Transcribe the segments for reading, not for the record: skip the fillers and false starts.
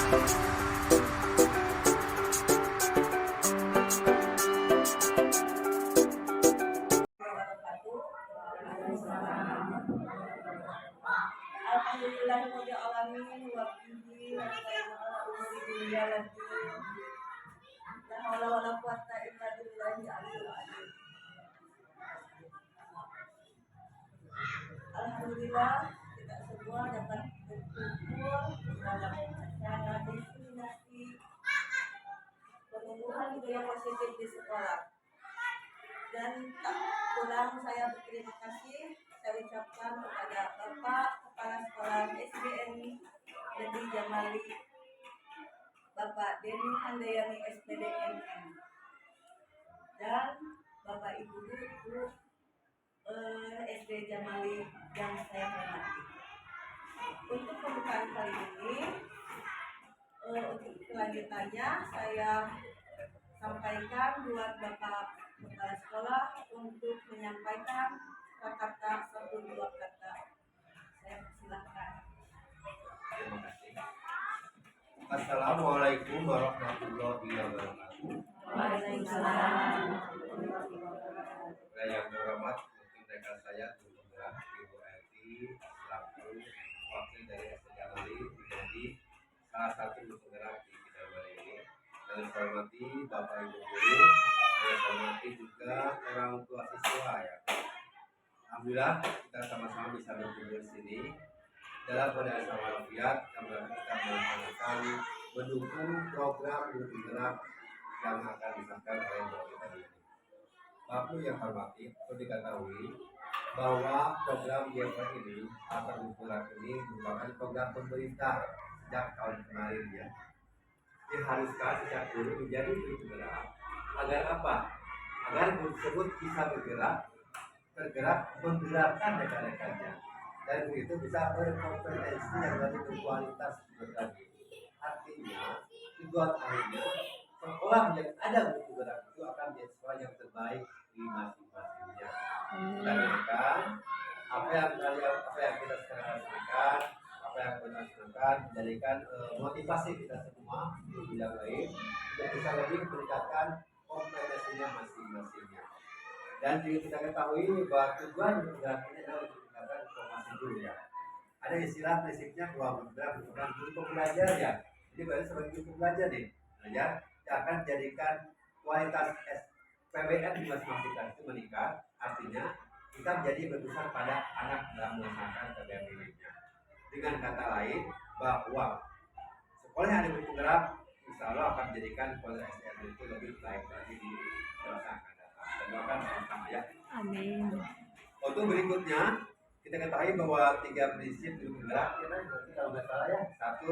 Alhamdulillahirobbilalamin wa bihi nasta'inu ala la haula wala quwwata illa billahi aliyil azim. Alhamdulillah kita semua dapat berkumpul dalam acara destinasi penumbuhan budaya positif di sekolah. Dan tak kurang saya berterima kasih saya ucapkan kepada Bapak Kepala Sekolah SDN Negeri Jamali, Bapak Deni Handayani SPD MM, dan Bapak Ibu Guru SD Jamali yang saya hormati. Untuk pembukaan kali ini, untuk kelanjutannya saya sampaikan buat Bapak Kepala Sekolah untuk menyampaikan kata-kata 1-2 kata. Saya persilahkan. Terima kasih. Assalamualaikum warahmatullahi wabarakatuh. Waalaikumsalam. Yang terhormat mungkin rekan saya Ibu Eti selaku wakil dari SD Jamali menjadi salah satu penggerak di Jamali ini. Dan saya hormati Bapak Ibu Guru, saya hormati juga orang tua siswa ya. Alhamdulillah kita sama-sama bisa berkumpul di sini dalam keadaan sama walafiat karena kita melaksanakan mendukung program bergerak yang akan disampaikan oleh Bapak kita ini. Bapak yang hormati, perlu diketahui bahwa program GFR ini atau bergerak ini merupakan program pemerintah sejak tahun kemarin ya. Diharuskan sejak dulu menjadi bergerak agar apa? Agar guru tersebut bisa bergerak menggerakkan rekan-rekannya, dan begitu bisa berkompetensi yang lebih berkualitas berlagi. Artinya tujuan akhirnya sekolah yang ada untuk bergerak itu akan menjadi sekolah yang terbaik di masing-masingnya. Rekan-rekan, apa yang kita sekarang lakukan, apa yang kita lakukan menjadikan motivasi kita semua di bidang lain untuk bisa lebih meningkatkan kompetensinya masing-masingnya. Dan juga kita ketahui bahwa tujuan bergerak ini adalah untuk meningkatkan informasi guru ya. Ada istilah prinsipnya bahwa bergerak merupakan guru pembelajar ya. Jadi berarti sebagai guru pembelajar nih, belajar yang akan menjadikan kualitas PBN di masing-masing kelas itu meningkat. Artinya kita menjadi berpusat pada anak dalam melaksanakan PBN miliknya. Dengan kata lain bahwa sekolah yang ada bergerak insya Allah akan menjadikan kualitas SDM itu lebih baik lagi di masa doakan sama-sama ya. Amin. Untuk berikutnya kita ketahui bahwa 3 prinsip bergerak kita kalau nggak salah ya. 1,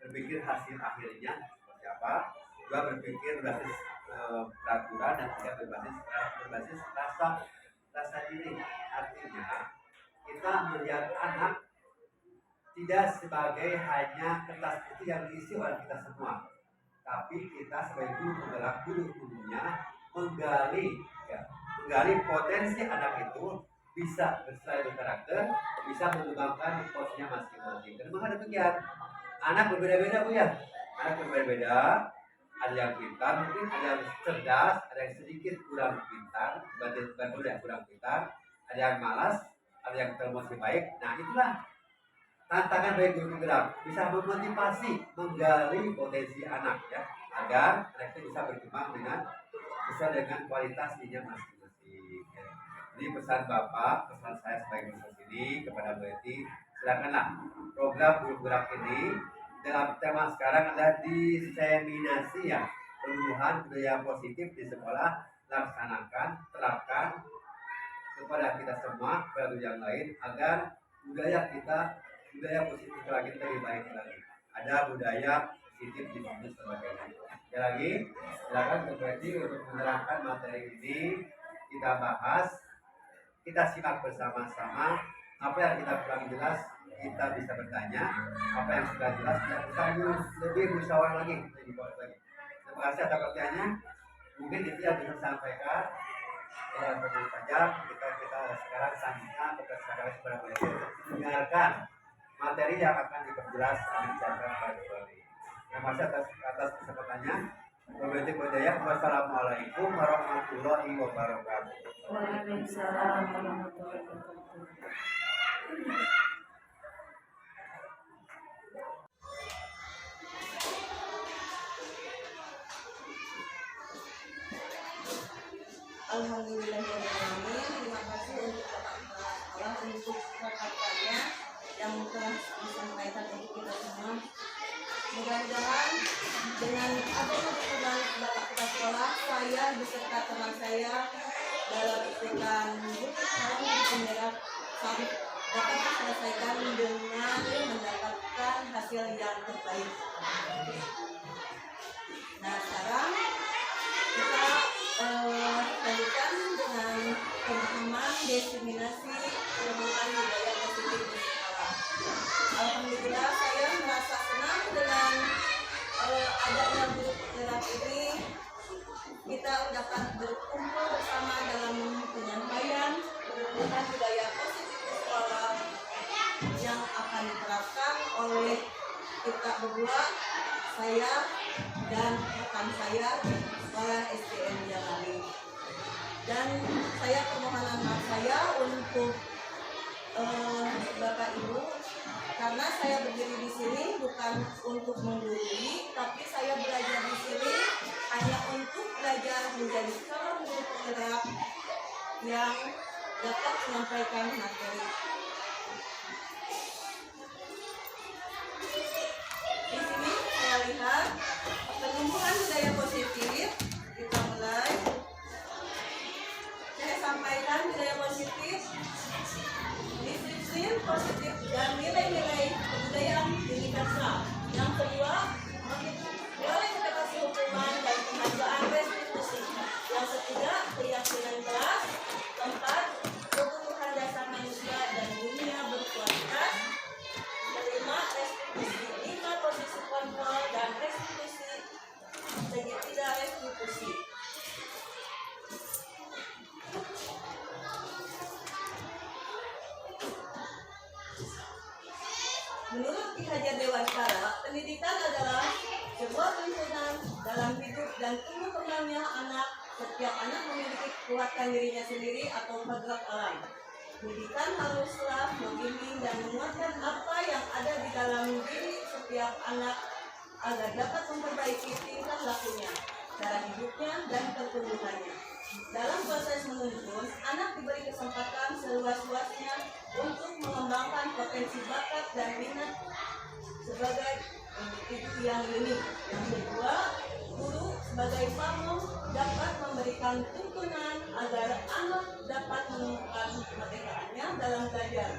berpikir hasil akhirnya seperti apa. 2, berpikir berbasis peraturan, dan 3, berbasis rasa diri. Artinya kita melihat anak tidak sebagai hanya kertas putih yang diisi oleh kita semua, tapi kita sebagai guru penggerak gurunya menggali potensi anak itu bisa bersesuai berkarakter, bisa mengembangkan potensinya masing-masing. Dan memang demikian, anak berbeda-beda Bu ya. Anak berbeda-beda, ada yang pintar, mungkin ada yang cerdas, ada yang sedikit kurang pintar, kurang pintar, ada yang malas, ada yang termotivasi baik. Nah itulah tantangan bagi guru penggerak, bisa memotivasi, menggali potensi anak ya, agar anak itu bisa berkembang sesuai dengan kualitas dirinya masing-masing. Jadi pesan Bapak, pesan saya sebagai guru sini kepada Bu Eti, silakanlah program guru gerak ini dalam tema sekarang adalah diseminasi ya, penumbuhan budaya positif di sekolah, laksanakan, terapkan kepada kita semua, kepada yang lain, agar budaya positif lagi lebih baik lagi. Ada budaya positif di sini sebagainya. Sekali lagi, silakan berarti untuk menerangkan materi ini kita bahas, kita simak bersama-sama. Apa yang kita kurang jelas kita bisa bertanya, apa yang sudah jelas kita bisa lebih musyawarah lagi, lebih kuat lagi. Terima kasih atas pertanyaannya. Mungkin itu yang bisa sampaikan. Tentu saja kita sekarang selanjutnya sekarang mendengarkan materi yang akan diperjelas dan dijelaskan pada hari ini. Terima kasih atas kesempatannya. Wassalamualaikum warahmatullahi wabarakatuh. Waalaikumsalam warahmatullahi wabarakatuh. Alhamdulillahirrahmanirrahim. Terima kasih untuk Bapak Allah untuk kata-katanya yang telah disampaikan untuk kita semua. Mudah-mudahan dengan adanya dukungan Bapak Kepala Sekolah, saya beserta teman saya dalam ikutan bukit malam di Pemerah dapat diselesaikan dengan mendapatkan hasil yang terbaik. Nah, sekarang kita lanjutkan dengan pemahaman diseminasi pemahaman budaya positif di sekolah. Alhamdulillah saya merasa senang dengan adanya grup penggerak ini. Kita dapat berkumpul bersama dalam penyampaian tentang budaya positif di sekolah yang akan diterapkan oleh kita berdua, saya dan rekan saya sekolah SDN Jalali. Dan saya permohonan maaf saya untuk Bapak Ibu, karena saya berdiri di sini bukan untuk menggurui, tapi saya belajar di sini hanya untuk belajar menjadi seorang guru penggerak yang dapat menyampaikan materi. Di sini saya lihat penumbuhan budaya positif. Kita mulai. Saya sampaikan budaya positif, disiplin positif dan nilai-nilai kebudayaan universal. Yang kedua, boleh kita kasih hukuman dan penghargaan restitusi. Yang ketiga, keyakinan kelas. Keempat, kebutuhan dasar manusia dan dunia berkualitas. Kelima, restitusi. Lima, posisi kontrol dan restitusi. Segitiga restitusi. Menurut Ki Hajar Dewantara, pendidikan adalah sebuah tuntunan dalam hidup dan tumbuh kembangnya anak. Setiap anak memiliki kekuatan dirinya sendiri atau kodrat alam. Pendidikan haruslah membimbing dan menguatkan apa yang ada di dalam diri setiap anak agar dapat memperbaiki tingkah lakunya, cara hidupnya, dan pertumbuhannya. Dalam proses menuntun, anak diberi kesempatan seluas-luasnya untuk mengembangkan potensi bakat dan minat sebagai individu yang unik. Yang kedua, guru sebagai pamong dapat memberikan tuntunan agar anak dapat menemukan kemerdekaannya dalam belajar.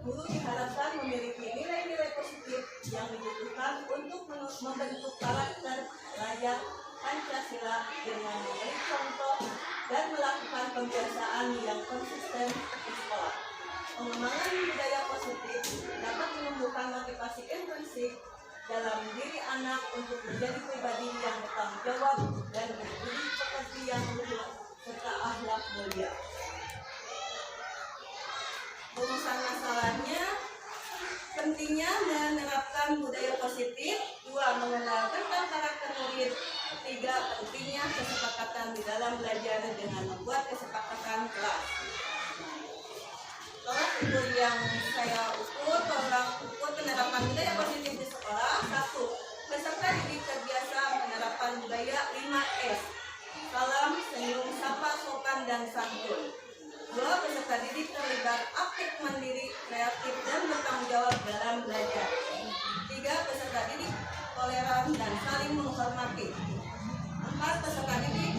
Guru diharapkan memiliki nilai-nilai positif yang dibutuhkan untuk membentuk karakter pelajar Pancasila dengan memberi contoh dan melakukan pembiasaan yang konsisten di sekolah. Pengembangan budaya positif dapat menumbuhkan motivasi intrinsik dalam diri anak untuk menjadi pribadi yang bertanggung jawab dan berbudi pekerti yang luhur serta akhlak mulia. Rumusan masalahnya, pentingnya menerapkan budaya positif. 2. Mengenal tentang karakter murid. 3. Pentingnya kesepakatan di dalam belajar dengan membuat kesepakatan kelas. Tolak ukur yang saya ukur, penerapan budaya positif di sekolah. 1. Peserta didik terbiasa menerapkan budaya 5S. Salam, senyum, sapa, sopan, dan santun. 2. Peserta didik terlibat aktif, mandiri, kreatif, dan bertanggung jawab dalam belajar. 3. Peserta didik toleran dan saling menghormati. 4. Peserta didik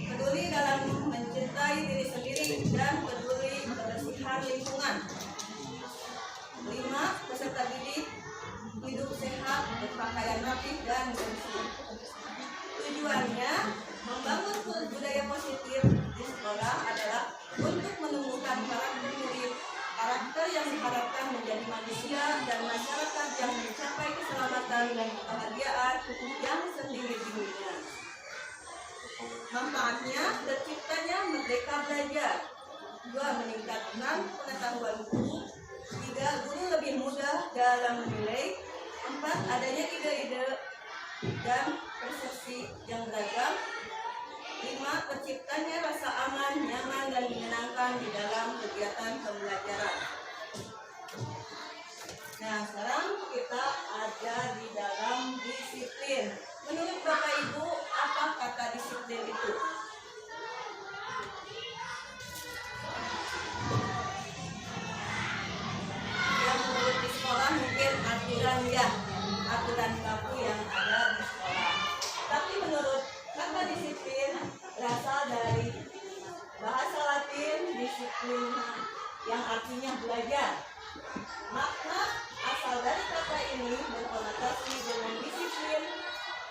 peduli dalam mencintai diri sendiri dan peduli kebersihan lingkungan. 5. Peserta didik hidup sehat, berpakaian rapi, dan bersih. Tujuannya membangun budaya positif di sekolah adalah untuk menumbuhkan karakter murid, karakter yang diharapkan menjadi manusia dan masyarakat yang mencapai keselamatan dan kebahagiaan yang sendiri-sendirinya. Manfaatnya, terciptanya merdeka belajar. 2. Meningkatkan pengetahuan guru. 3. Guru lebih mudah dalam menilai. 4. adanya ide-ide dan persepsi yang beragam. 5. Terciptanya rasa aman, nyaman, dan menyenangkan di dalam kegiatan pembelajaran. Nah, sekarang kita ada di dalam disiplin. Menurut Bapak Ibu, apa kata disiplin itu? Yang menurut di sekolah mungkin aturan baku yang ada di sekolah. Tapi menurut kata disiplin berasal dari bahasa Latin disiplin yang artinya belajar. Makna asal dari kata ini berkonotasi dengan disiplin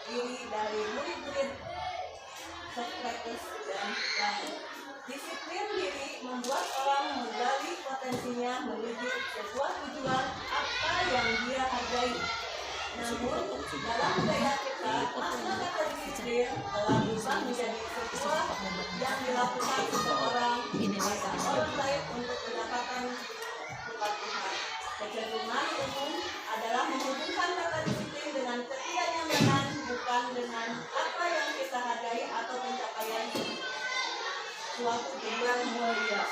diri dari murid-murid Socrates dan lain. Disiplin diri membuat orang menggali potensinya menuju sebuah tujuan apa yang dia hargai. Namun dalam budaya kita, makna kata disiplin telah berubah menjadi sebuah yang dilakukan seseorang pada orang lain untuk mendapatkan kepatuhan. Kecenderungan umum adalah menghubungkan kata disiplin dengan ketidaknyamanan, bukan dengan apa yang kita hargai atau pencapaian suatu tujuan mulia.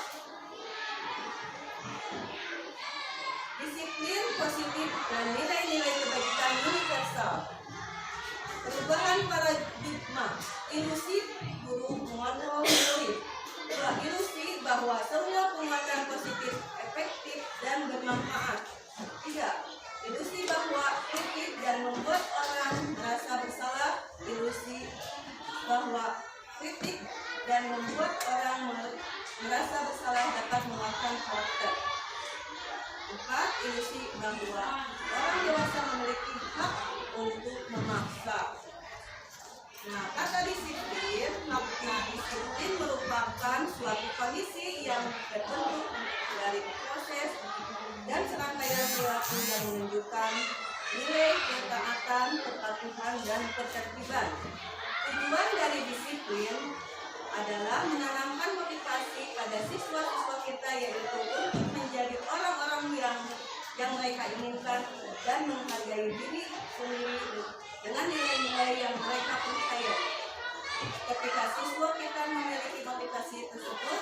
Disiplin positif dan nilai-nilai kebajikan universal. Perubahan paradigma, ilusi guru mengontrol murid. 2. Ilusi bahwa semua penguatan positif efektif dan bermanfaat. 3. Ilusi bahwa kritik dan membuat orang merasa bersalah. Ilusi bahwa kritik dan membuat orang merasa bersalah dapat menguatkan karakter. 4. Ilusi bahwa orang dewasa memiliki hak untuk memaksa. Nah, kata disiplin, makna disiplin merupakan suatu kondisi yang terbentuk dari proses dan serangkaian perilaku yang menunjukkan nilai ketaatan, kepatuhan, dan ketertiban. Tujuan dari disiplin adalah menanamkan motivasi pada siswa-siswa kita, yaitu untuk menjadi orang-orang yang mereka inginkan dan menghargai diri sendiri dengan nilai-nilai yang mereka percaya. Ketika siswa kita memiliki motivasi tersebut,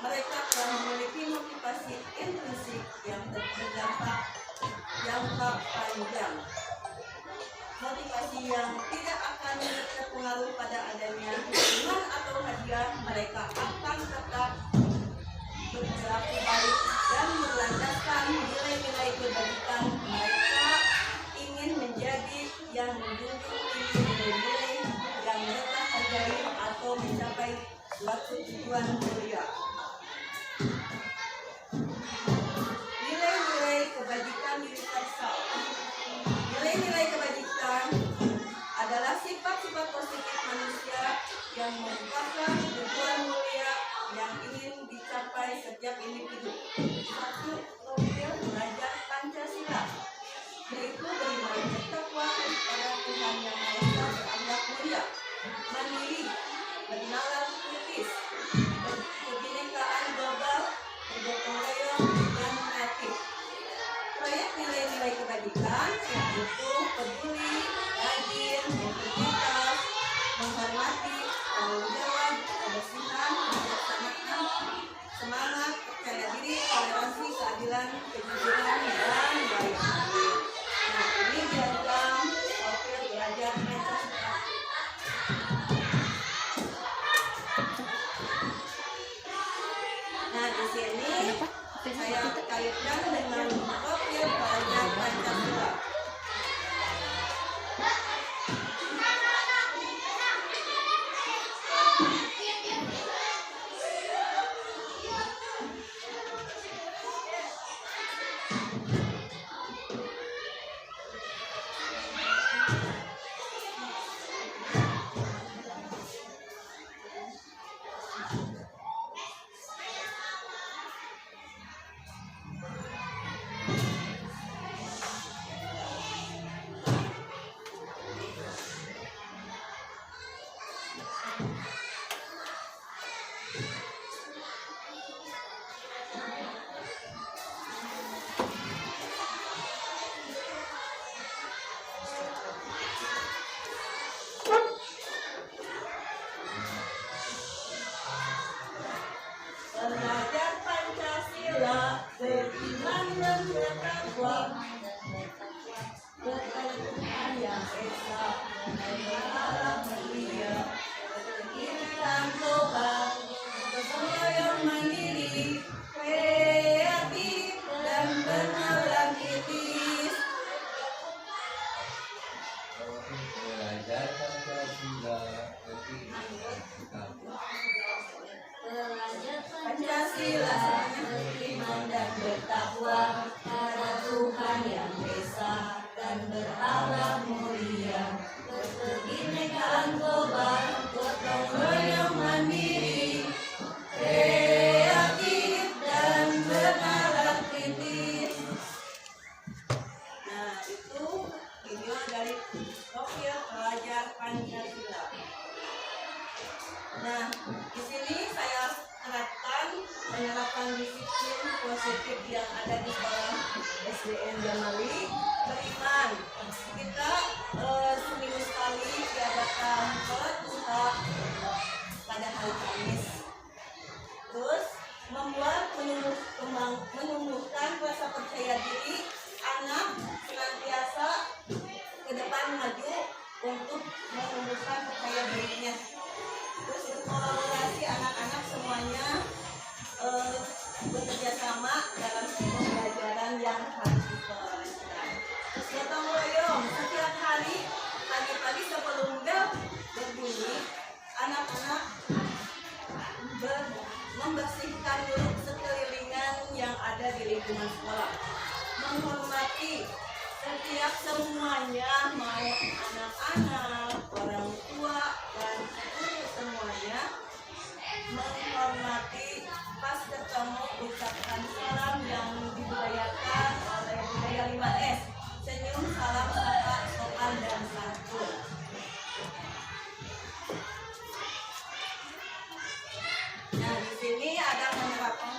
mereka telah memiliki motivasi intrinsik yang berdampak jangka panjang. Motivasi yang tidak akan terpengaruh pada adanya dukungan atau hadiah, mereka akan tetap berperilaku baik dan berlandaskan nilai-nilai kebajikan. Mereka ingin menjadi yang menjunjung tinggi nilai-nilai yang mereka hargai atau mencapai suatu tujuan mulia. Nilai-nilai kebajikan universal. Nilai-nilai kebajikan adalah sifat-sifat positif manusia yang merupakan tujuan mulia yang ingin dicapai setiap individu. 1. Profil belajar Pancasila, yaitu beriman bertakwa kepada Tuhan Yang Maha Esa, berakhlak mulia, mandiri, bernalar kritis, kebinekaan global, bergotong royong, dan kreatif. Proyek nilai-nilai kebajikan yaitu peduli, rajin, integritas, menghormati, tanggung jawab, kebersihan, kebijaksanaan, semangat, percaya diri, toleransi, keadilan, kejujuran, dan baik hati. Nah, ini diagram profil belajar Pancasila. Nah, di sini saya kaitkan dengan profil belajar Pancasila. Nah, itu video dari Profil Pelajar Pancasila. Nah, di sini saya menerapkan disiplin positif yang ada di sekolah SDN Jamali. Beriman, kita seminggu sekali diadakan sholat duha pada hari Kamis. Terus menumbuhkan rasa percaya diri anak senantiasa ke depan maju untuk menumbuhkan percaya dirinya. Terus kolaborasi anak-anak semuanya bekerja sama dalam pembelajaran yang harus diperhatikan. Terus gotong royong setiap hari pagi-pagi sebelum bel berbunyi, anak-anak membersihkan dulu sekelilingan yang ada di lingkungan sekolah, menghormati setiap semuanya, mau anak-anak, orang tua, dan semuanya, menghormati. Pas ketemu ucapkan salam yang dibudayakan oleh budaya 5S, senyum, salam, sapa, sopan, dan santun. Nah, di sini ada menerapkan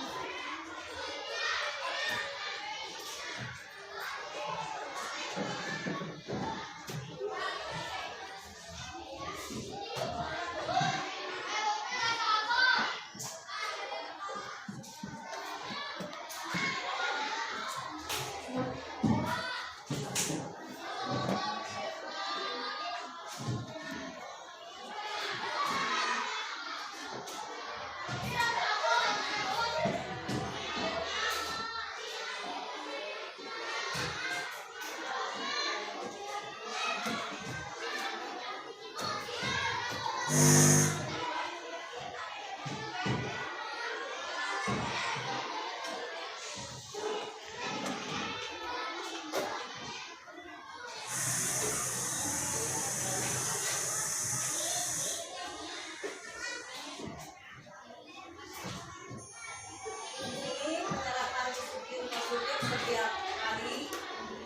disiplin positif setiap hari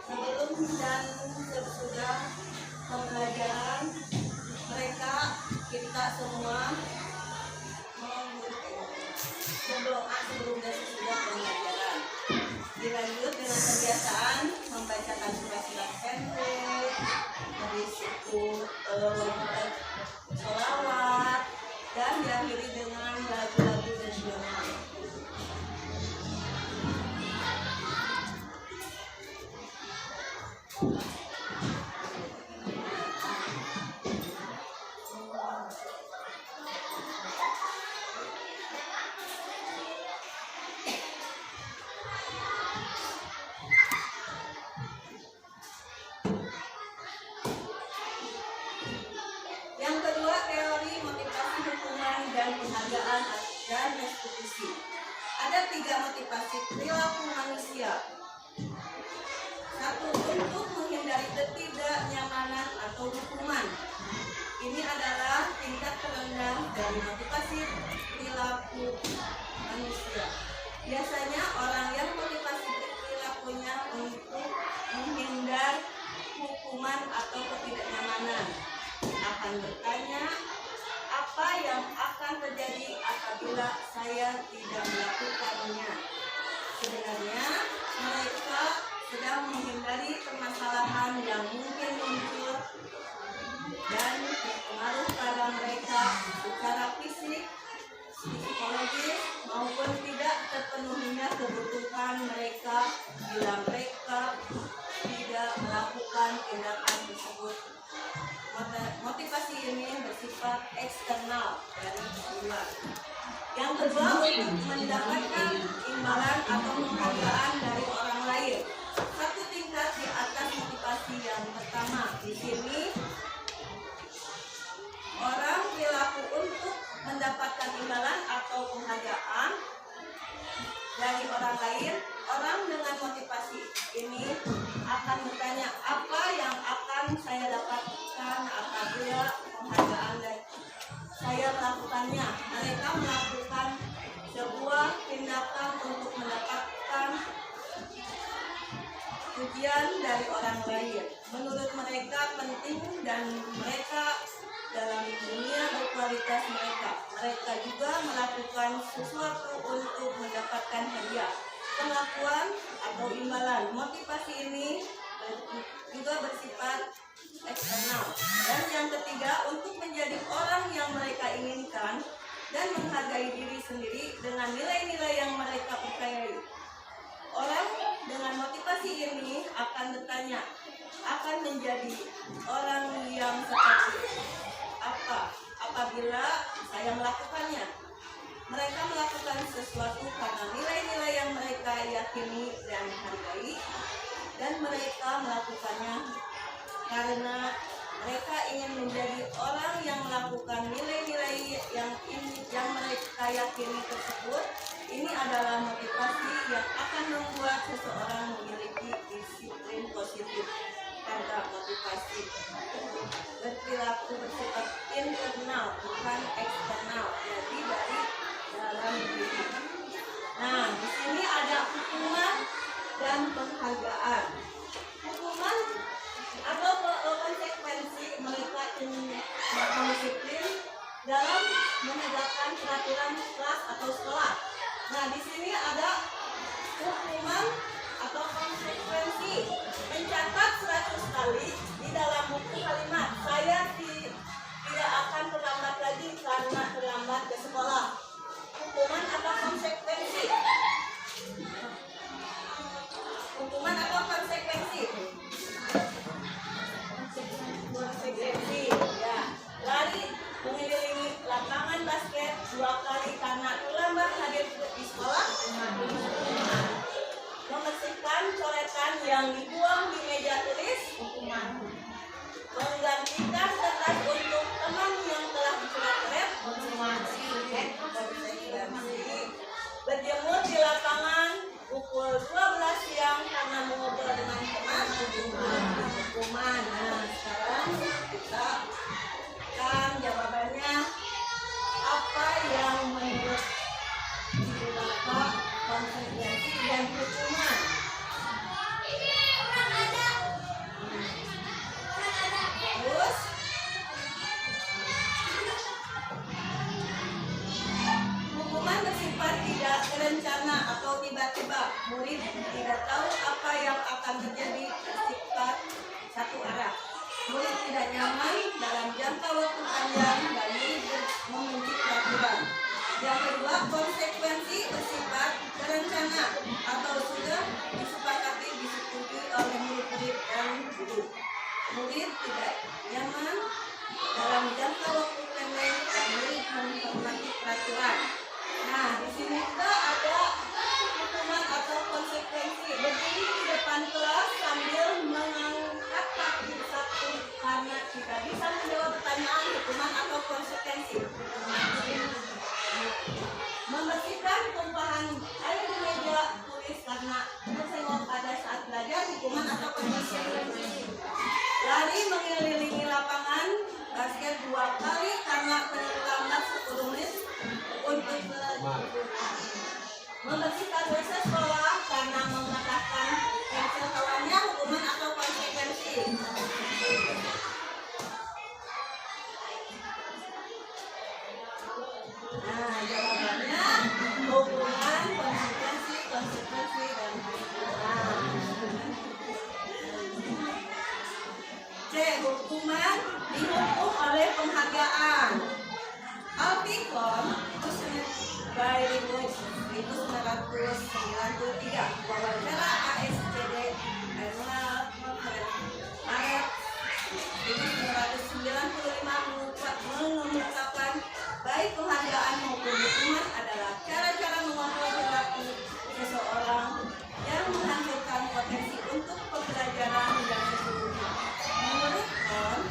sebelum dan sesudah pembelajaran. Mereka, kita semua berdoa sebelum dan sesudah pembelajaran. Dilanjut dengan kebiasaan membacakan surat-surat pendek, dari situ wajiban sholawat, dan diakhiri dengan lagu-lagu nasional. Yang kedua, teori motivasi hukuman dan penghargaan dan restitusi. Ada 3 motivasi perilaku manusia. 1. Untuk menghindari ketidaknyamanan atau hukuman. Ini adalah tingkat terendah dari motivasi perilaku manusia. Biasanya orang yang motivasi perilakunya untuk menghindar hukuman atau ketidaknyamanan akan bertanya, apa yang akan terjadi apabila saya tidak melakukannya? Sebenarnya mereka sedang menghindari permasalahan yang mungkin muncul dan berpengaruh pada mereka secara fisik, psikologis, maupun tidak terpenuhinya kebutuhan mereka bila mereka tidak melakukan tindakan tersebut. Motivasi ini bersifat eksternal dari luar. Yang kedua, untuk mendapatkan imbalan atau penghargaan dari orang lain. 1 tingkat di atas motivasi yang pertama. Di sini orang perilaku untuk mendapatkan imbalan atau penghargaan dari orang lain. Orang dengan motivasi ini akan bertanya, apa yang akan saya dapatkan apabila penghargaan dari saya melakukannya. Mereka melakukan sebuah tindakan untuk mendapatkan pujian dari orang mereka penting dan mereka dalam dunia berkualitas mereka. Mereka juga melakukan sesuatu untuk mendapatkan hadiah, pengakuan atau imbalan. Motivasi ini juga bersifat eksternal. Dan yang ketiga, untuk menjadi orang yang mereka inginkan dan menghargai diri sendiri dengan nilai-nilai yang mereka percayai. Orang dengan motivasi ini akan bertanya, akan menjadi orang yang seperti apa apabila saya melakukannya. Mereka melakukan sesuatu karena nilai-nilai yang mereka yakini dan hargai, dan mereka melakukannya karena mereka ingin menjadi orang yang melakukan nilai-nilai yang mereka yakini tersebut. Ini adalah motivasi yang akan membuat seseorang memiliki disiplin positif. Karena motivasi berperilaku bersifat internal, bukan eksternal, jadi dari dalam diri. Nah, di sini ada hukuman dan penghargaan. Hukuman atau konsekuensi mereka disiplin dalam menegakkan peraturan kelas atau sekolah. Nah, di sini ada hukuman atau konsekuensi. Mencatat 100 kali di dalam buku kalimat. Saya tidak akan terlambat lagi karena terlambat ke sekolah. Hukuman atau konsekuensi? Hukuman atau konsekuensi? Konsekuensi, ya. Lari mengelilingi lapangan basket 2 kali karena terlambat hadir di sekolah. Membersihkan coretan yang dibuang di meja tulis. Menggantikan kertas untuk teman yang telah dicoret-coret. Berjemur di lapangan pukul 12 siang karena mengobrol dengan teman. Hukuman. Nah, sekarang kita akan jawabannya. Apa yang menurut Bapak konsekuensi dan hukuman? Terus hukuman bersifat tidak terencana atau tiba-tiba. Murid tidak tahu apa yang akan terjadi, bersifat satu arah. Murid tidak nyaman dalam jangka waktu panjang dan murid membenci peraturan. Yang kedua, konsekuensi bersifat terencana atau sudah disepakati disetujui oleh murid-murid dan guru. Murid tidak nyaman dalam jangka waktu pendek dan murid menghormati peraturan. Nah, di sini juga ada hukuman atau konsekuensi. Berdiri di depan kelas sambil mengangkat kaki satu karena tidak bisa menjawab pertanyaan. Hukuman atau konsekuensi? Membersihkan tumpahan air di meja tulis karena tersenggol pada saat belajar. Hukuman atau konsekuensi? Lari mengelilingi lapangan basket 2 kali karena terlambat 10 menit untuk belajar. Membersihkan WC sekolah karena mematahkan pensil kawannya. Hukuman atau konsekuensi? Nah, jawabannya hukuman, konsekuensi, dan hukuman. C. Hukuman dihukum oleh penghargaan. Alpicom by 1993 wawancara ASCD Maret 1995 mengungkapkan baik penghargaan maupun hukuman adalah cara-cara mengontrol perilaku seseorang yang menghasilkan potensi untuk pembelajaran yang sesungguhnya. Menurut Kohn,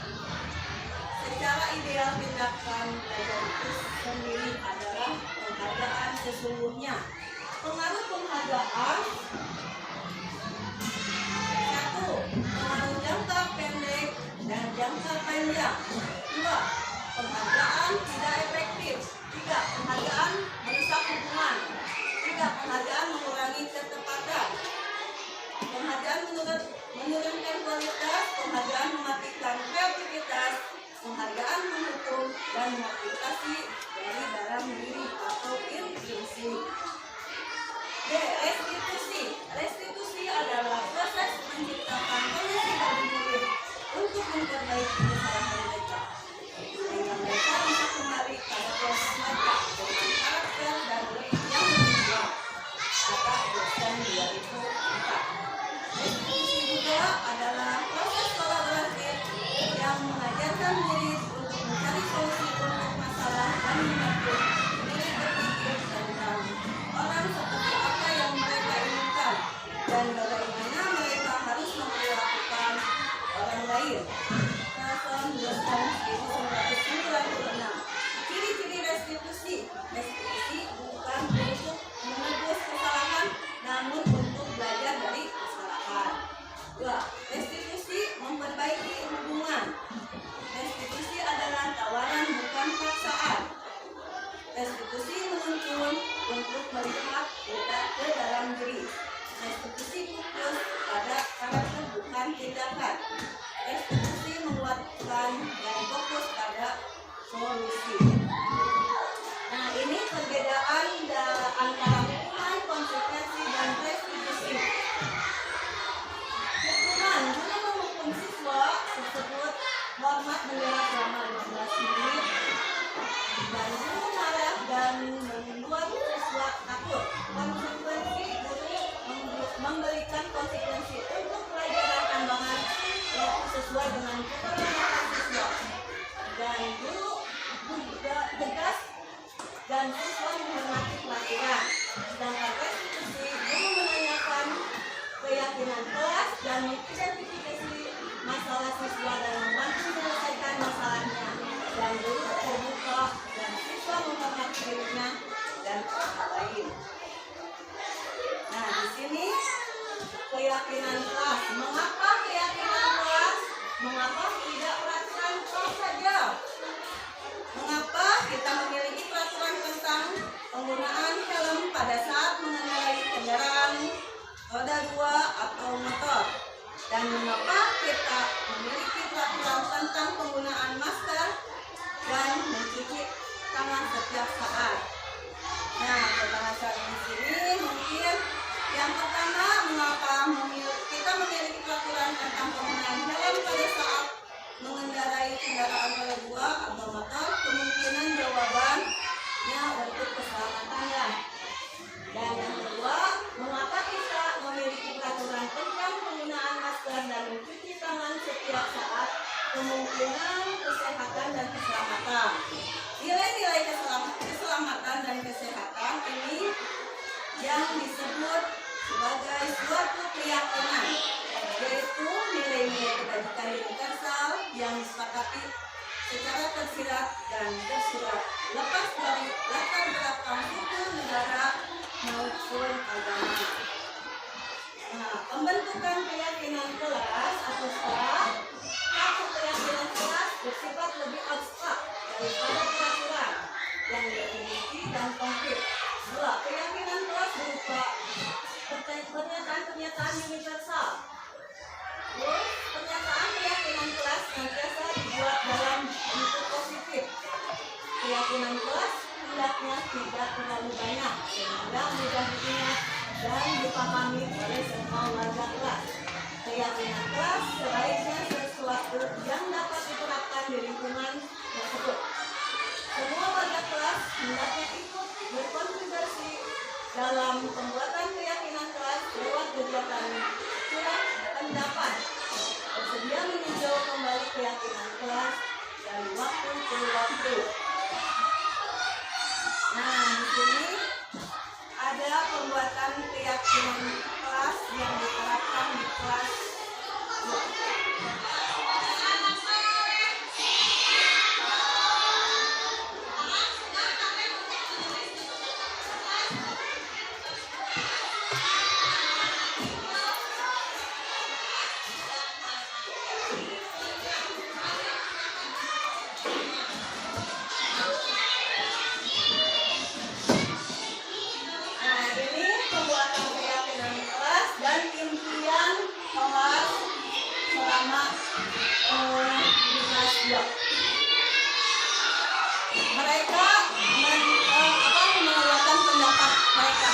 secara ideal tindakan belajar itu sendiri adalah penghargaan sesungguhnya. Pengaruh penghargaan: 1. Pengaruh jangka pendek dan jangka panjang. 2. Penghargaan tidak efektif. 3. Penghargaan merusak hubungan. 3. Penghargaan mengurangi ketepatan. Penghargaan menurunkan kualitas. Penghargaan memperbaiki kesalahan mereka, sehingga mereka bisa kembali pada proses mereka dengan karakter dan yang lebih kuat. Kata dosen 2004. Restitusi juga adalah proses kolaboratif yang mengajarkan murid untuk mencari solusi untuk masalah dan membantu murid berpikir tentang orang seperti apa yang mereka inginkan dan bagaimana mereka harus memperlakukan orang lain. Tahun 1996. Ciri-ciri restitusi. Restitusi bukan untuk menebus kesalahan, namun untuk belajar dari kesalahan. 2. Restitusi memperbaiki hubungan. Restitusi adalah tawaran bukan paksaan. Restitusi menuntun untuk melihat ke dalam diri. Restitusi fokus pada karakter bukan tindakan. Restitusi menguatkan dan fokus pada solusi. Nah, ini perbedaan antara hukuman, konsekuensi, dan restitusi. Hukuman dulu menghukum siswa tersebut hormat bendera selama 15 menit dan guru marah dan membuat siswa takut. Konsekuensi guru memberikan konsekuensi untuk pelajaran tambahan sesuai dengan keperluan siswa, dan guru juga tegas dan siswa menghormati peraturan. Sedangkan restitusi guru menanyakan keyakinan kelas dan mengidentifikasi masalah siswa dan membantu menyelesaikan masalahnya, dan guru terbuka dan siswa menghormati dirinya dan orang lain. Nah, di sini keyakinan kelas. Mengapa keyakinan kelas? Mengapa tidak peraturan kelas saja? Mengapa kita memiliki peraturan tentang penggunaan helm pada saat mengendarai kendaraan roda 2 atau motor? Dan mengapa kita memiliki peraturan tentang penggunaan masker dan mencuci tangan setiap saat? Nah, pembahasan di sini mungkin yang pertama, mengapa kita memiliki peraturan tentang penggunaan helm pada saat mengendarai kendaraan roda 2 atau motor? Kemungkinan jawabannya untuk keselamatannya. Dan yang kedua, mengapa kita memiliki peraturan tentang penggunaan masker dan mencuci tangan setiap saat? Kemungkinan kesehatan dan keselamatan. Nilai-nilai keselamatan dan kesehatan ini yang disebut sebagai suatu keyakinan, yaitu nilai-nilai kebajikan universal yang disepakati secara tersirat dan tersurat, lepas dari latar belakang suku, negara maupun agama. Nah, pembentukan keyakinan kelas atau kelas. Satu, keyakinan kelas bersifat lebih abstrak daripada peraturan yang definisi dan konkret. 2. Keyakinan kelas berupa pernyataan-pernyataan universal. Pernyataan keyakinan kelas senantiasa dibuat dalam bentuk positif. Keyakinan kelas hendaknya tidak terlalu banyak sehingga mudah diingat dan dipahami oleh semua warga kelas. Keyakinan kelas sebaiknya sesuatu yang dapat diterapkan di lingkungan tersebut. Semua warga kelas hendaknya ikut berkontribusi dalam pembuatan keyakinan kelas lewat kegiatan surat pendapat. Bersedia meninjau kembali keyakinan kelas dari waktu ke waktu. Nah, di sini ada pembuatan keyakinan kelas yang diterapkan di kelas. Mereka mengeluarkan pendapat mereka.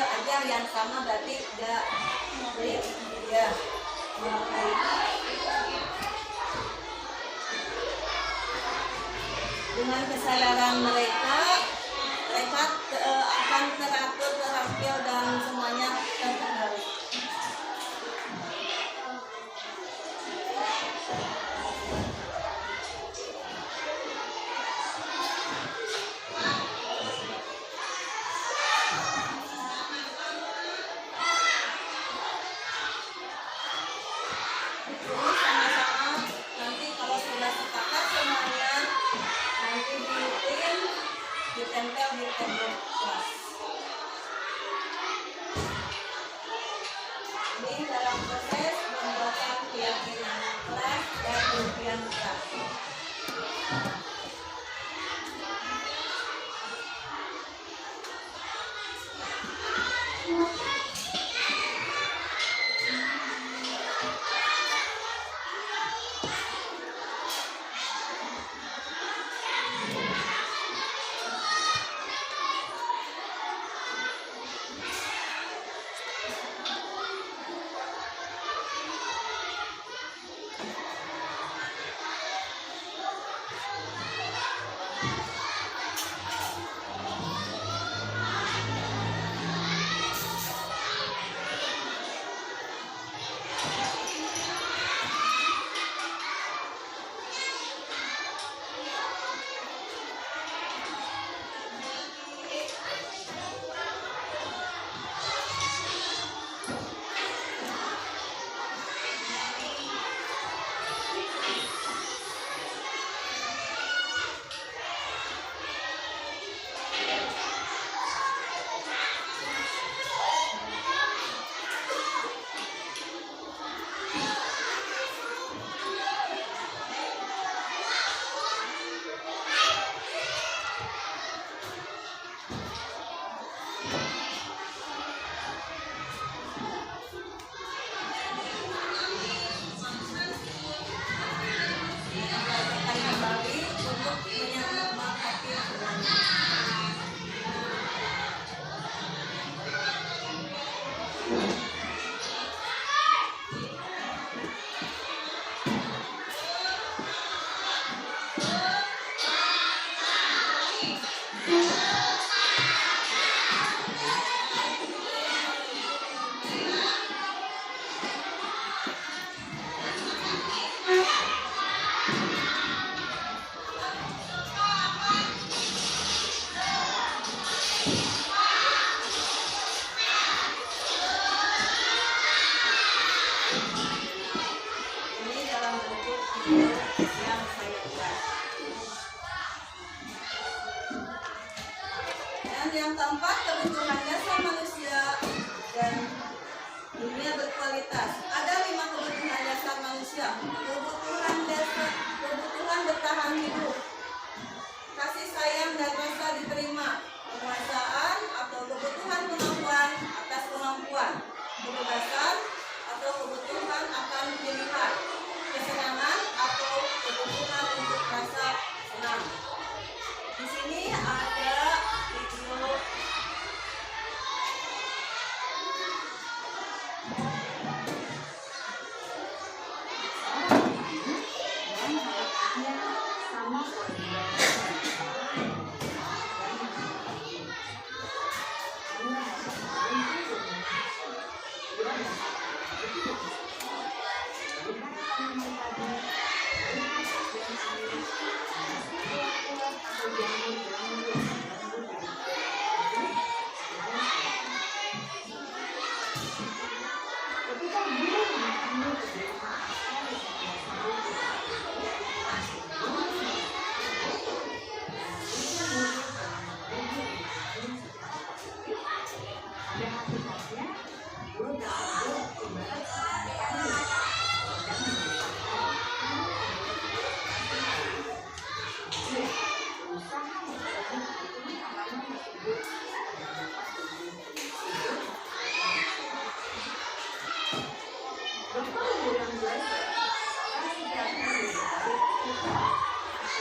aja yang sama berarti enggak. Ya. Dengan kesadaran mereka akan teratur, terampil dan semuanya terkendali. Nanti kalau sudah sepakat semuanya, nanti diitin, ditempel di tembok kelas. Ini dalam proses pembuatan keyakinan kelas dan impian kelas. Yang keempat, kebutuhan dasar manusia dan dunia berkualitas. Ada 5 kebutuhan dasar manusia. Kebutuhan bertahan hidup, kasih sayang dan rasa diterima, penguasaan atau kebutuhan kemampuan atas kemampuan, kebebasan atau kebutuhan akan pilihan, kesenangan atau kebutuhan untuk rasa senang. Di sini ada video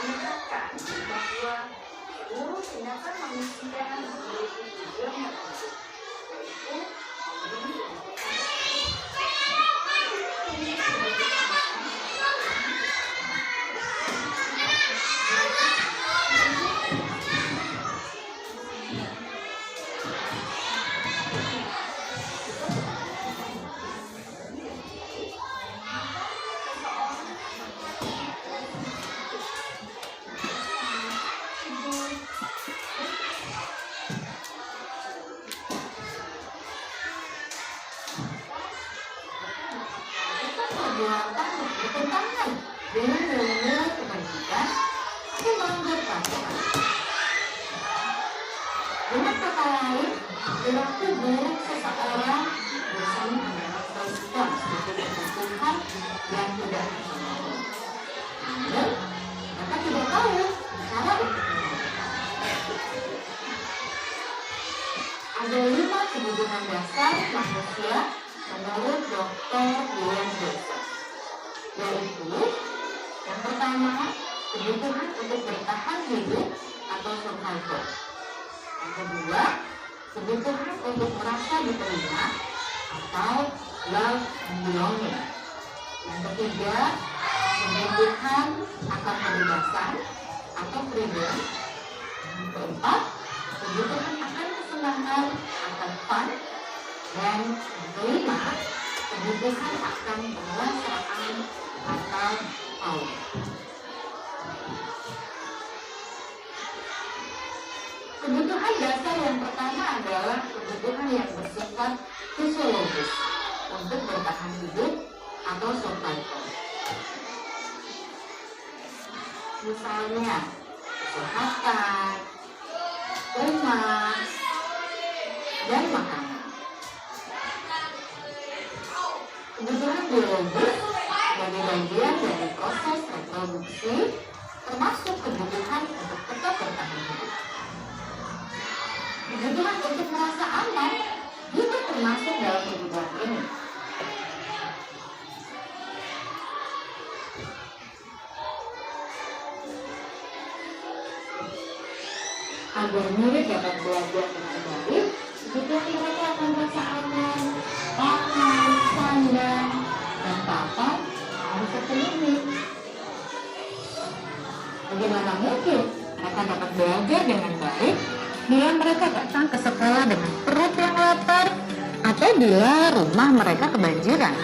menekankan bahwa seluruh tindakan manusia memiliki tujuan tertentu, bertentangan dengan nilai-nilai kebajikan atau melanggar peraturan. Dengan kata lain, perilaku buruk seseorang biasanya adalah respon sebagai kebutuhan yang tidak terpenuhi. Namun, mereka tidak tahu cara untuk menyelesaikan. Ada 5 kebutuhan dasar manusia menurut Dr. William James, yaitu yang pertama, kebutuhan untuk bertahan hidup atau survival. Yang kedua, kebutuhan untuk merasa diterima atau love and belonging. Yang ketiga, kebutuhan akan kebebasan atau freedom. Yang keempat, kebutuhan akan kesenangan atau fun. Dan yang kelima, kebutuhan akan penguasaan atau power. Kebutuhan dasar yang pertama adalah kebutuhan yang bersifat fisiologis untuk bertahan hidup atau survival. Misalnya, kesehatan, rumah, dan makanan. Kebutuhan biologis sebagai bagian dari proses reproduksi, termasuk kebutuhan untuk tetap bertahan hidup. Kebutuhan untuk merasa aman juga termasuk dalam kebutuhan ini. Agar murid dapat belajar dengan baik, kebutuhan mereka akan merasa aman, makan, sandang, dan papan harus terpenuhi. Bagaimana mungkin mereka dapat belajar dengan baik bila mereka datang ke sekolah dengan perut yang lapar atau bila rumah mereka kebanjiran?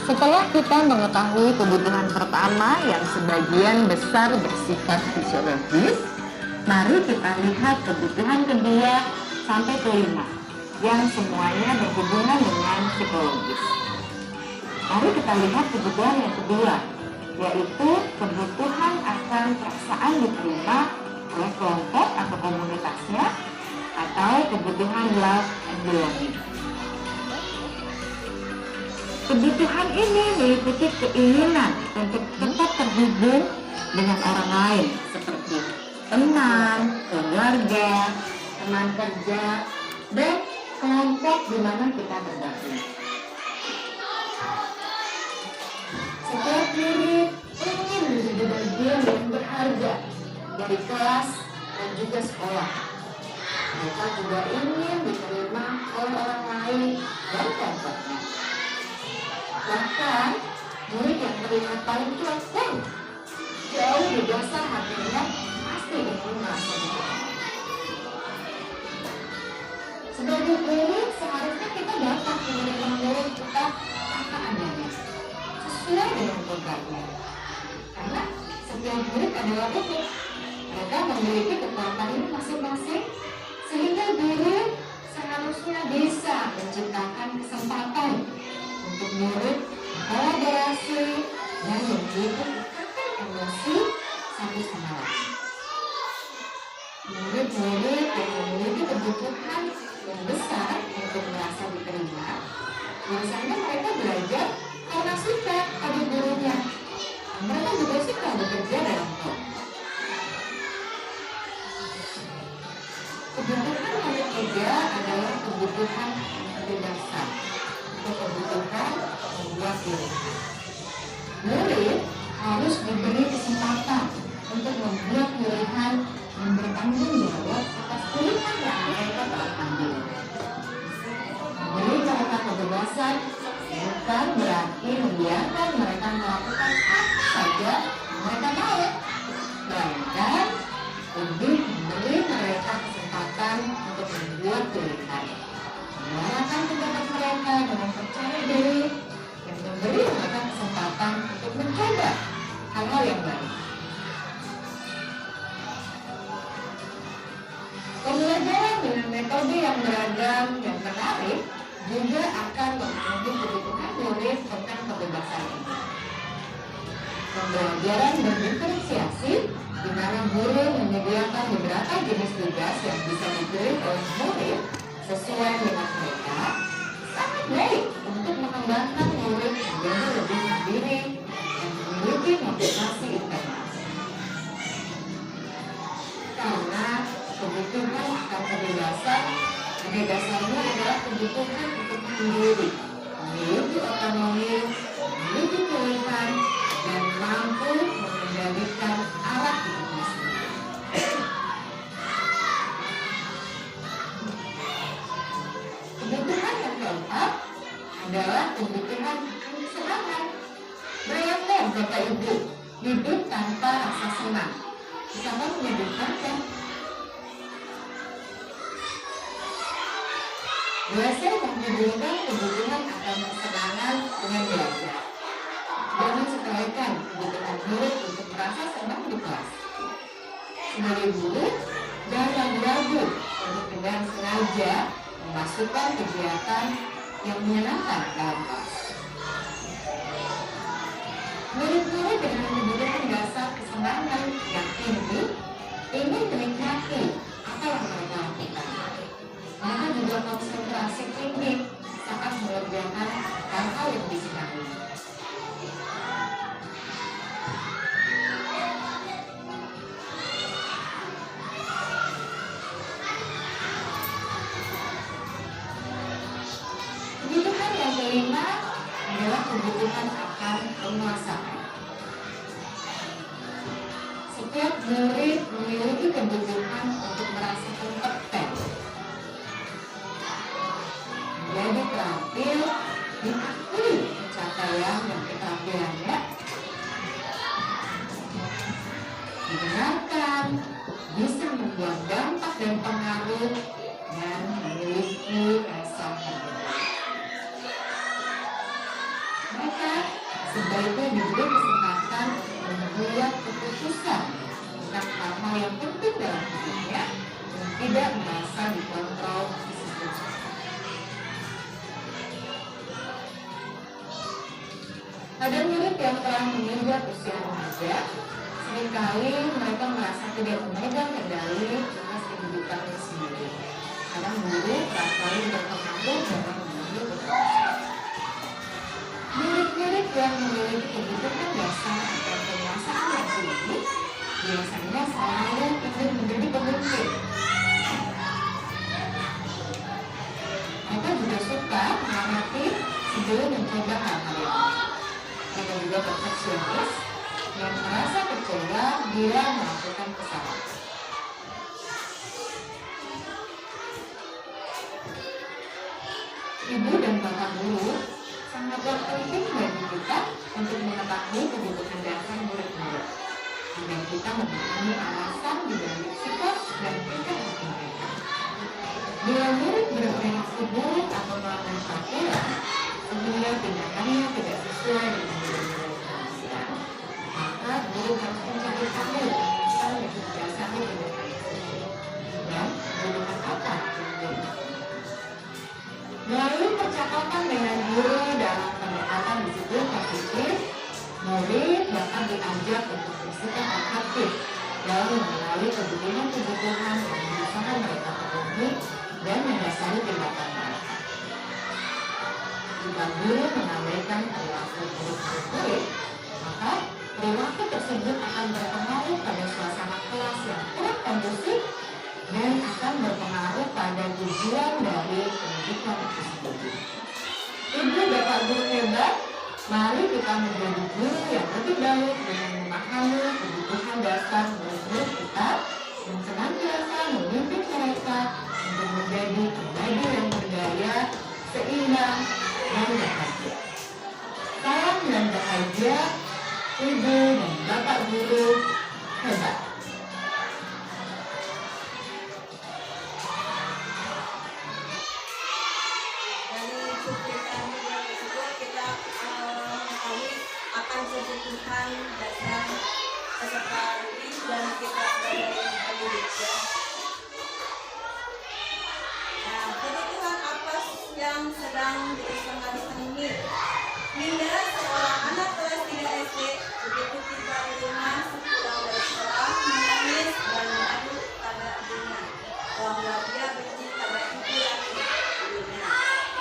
Setelah kita mengetahui kebutuhan pertama yang sebagian besar bersifat fisiologis, mari kita lihat kebutuhan kedua sampai kelima yang semuanya berhubungan dengan psikologis. Mari kita lihat kebutuhan yang kedua, yaitu kebutuhan akan perasaan diterima oleh kelompok atau komunitasnya, atau kebutuhan love and belonging. Kebutuhan ini meliputi keinginan untuk tetap terhubung dengan orang lain seperti teman, keluarga, teman kerja, dan kelompok di mana kita tergabung. Setiap murid ingin menjadi bagian yang berharga dari kelas dan juga sekolah. Mereka juga ingin diterima oleh orang lain dan kelompoknya. Bahkan, murid yang terlihat paling cuek pun jauh di dasar hatinya pasti ingin merasa diterima. Sebagai murid, seharusnya kita dapat menerima murid kita apa adanya, sesuai dengan programnya. Karena setiap murid adalah utuh. Mereka memiliki kekuatan ini masing-masing, sehingga guru seharusnya bisa menciptakan kesempatan untuk murid kolaborasi dan menjadi ikatan emosi satu sama lain. Murid-murid yang memiliki kebutuhan yang besar untuk merasa diterima, biasanya mereka belajar karena suka pada gurunya. Mereka juga suka bekerja dalam kelompok. Kebutuhan yang ketiga adalah kebutuhan berdasar atau kebutuhan membuat pilihan. Murid harus diberi kesempatan untuk membuat pilihan dan bertanggung jawab atas pilihan yang mereka telah ambil. Memberi mereka kebebasan bukan berarti membiarkan mereka melakukan apa saja mereka mau, melainkan lebih memberi mereka kesempatan untuk membuat pilihan, menyuarakan pendapat mereka dengan percaya diri, dan memberi mereka kesempatan untuk mencoba hal-hal yang baru. Pembelajaran dengan metode yang beragam dan menarik juga akan memenuhi kebutuhan murid tentang kebebasan ini. Pembelajaran berdiferensiasi di mana guru menyediakan beberapa jenis tugas yang bisa dipilih oleh murid sesuai minat mereka, sangat baik untuk mengembangkan murid menjadi lebih mandiri dan memiliki motivasi internal. Karena kebutuhan akan kebebasan pada dasarnya adalah kebutuhan untuk mandiri, memiliki otonomi, memiliki pilihan, dan mampu mengendalikan arah hidupnya sendiri. Kebutuhan yang keempat adalah kebutuhan kesenangan. Bayangkan Bapak Ibu, hidup tanpa rasa senang sangat menyedihkan kan? Dosen menghubungkan kebutuhan akan kesenangan dengan belajar. Jangan sepelekan kebutuhan murid untuk merasa senang di kelas. Sebagai guru, jangan ragu untuk dengan sengaja memasukkan kegiatan yang menyenangkan dalam kelas. Murid-murid dengan kebutuhan dasar kesenangan yang tinggi ingin menikmati apa yang mereka lakukan. Mereka juga konsentrasi tinggi saat mengerjakan hal-hal yang disenangi. Kebutuhan yang kelima adalah kebutuhan akan penguasaan. Setiap murid memiliki kebutuhan untuk merasa kompeten, menjadi terampil, diakui pencapaian dan keterampilannya, didengarkan, bisa membuat dampak dan pengaruh, dan memiliki rasa hormat. Mereka sebaiknya diberi kesempatan membuat keputusan tentang hal-hal yang penting dalam hidupnya dan tidak merasa dikontrol institusi. Pada murid yang telah menginjak usia remaja, seringkali mereka merasa tidak memegang kendali atas kehidupannya sendiri. Karena guru kerap kali berpengaruh dalam mengambil keputusan. Murid-murid yang memiliki kebutuhan dasar atau penguasaan yang tinggi biasanya selalu ingin menjadi pemimpin. Mereka juga suka mengamati sebelum mencoba hal-hal yang baru. Mereka juga perfeksionis yang merasa percaya bila melakukan kesalahan. Ibu dan bapak guru sangatlah penting bagi kita untuk mengetahui kebutuhan dasar murid-murid agar kita memahami alasan di balik sikap dan tingkah laku mereka. Bila murid bereaksi buruk atau melanggar peraturan sehingga tindakannya tidak sesuai dengan nilai-nilai kemanusiaan, maka guru harus mencari tahu asal dan dasarnya tindakan tersebut dan kebutuhan apa yang dibutuhkan. Melalui percakapan dengan guru dalam pendekatan disiplin positif, murid dapat diajak untuk bersikap aktif dalam mengenali kebutuhan-kebutuhan yang berusaha mereka penuhi dan mendasari tindakan mereka. Jika guru mengabaikan perilaku murid, maka perilaku tersebut akan berpengaruh pada suasana kelas yang kurang kondusif dan akan berpengaruh pada tujuan dari pendidikan itu sendiri. Ibu bapak guru hebat, mari kita menjadi guru yang lebih baik dengan memahami kebutuhan dasar murid-murid kita dan senantiasa memimpin mereka untuk menjadi pribadi yang berdaya, seimbang, dan bahagia. Salam dan bahagia, ibu dan bapak guru hebat. Kebutuhan dasar peserta didik dan kita sebagai pendidik ya. Nah, kebutuhan apa yang sedang yang berusaha dipenuhi. Hingga seorang anak kelas 3 SD begitu tiba di rumah sepulang dari sekolah menangis dan mengadu pada ibunya bahwa dia benci pada ibu dan ibunya.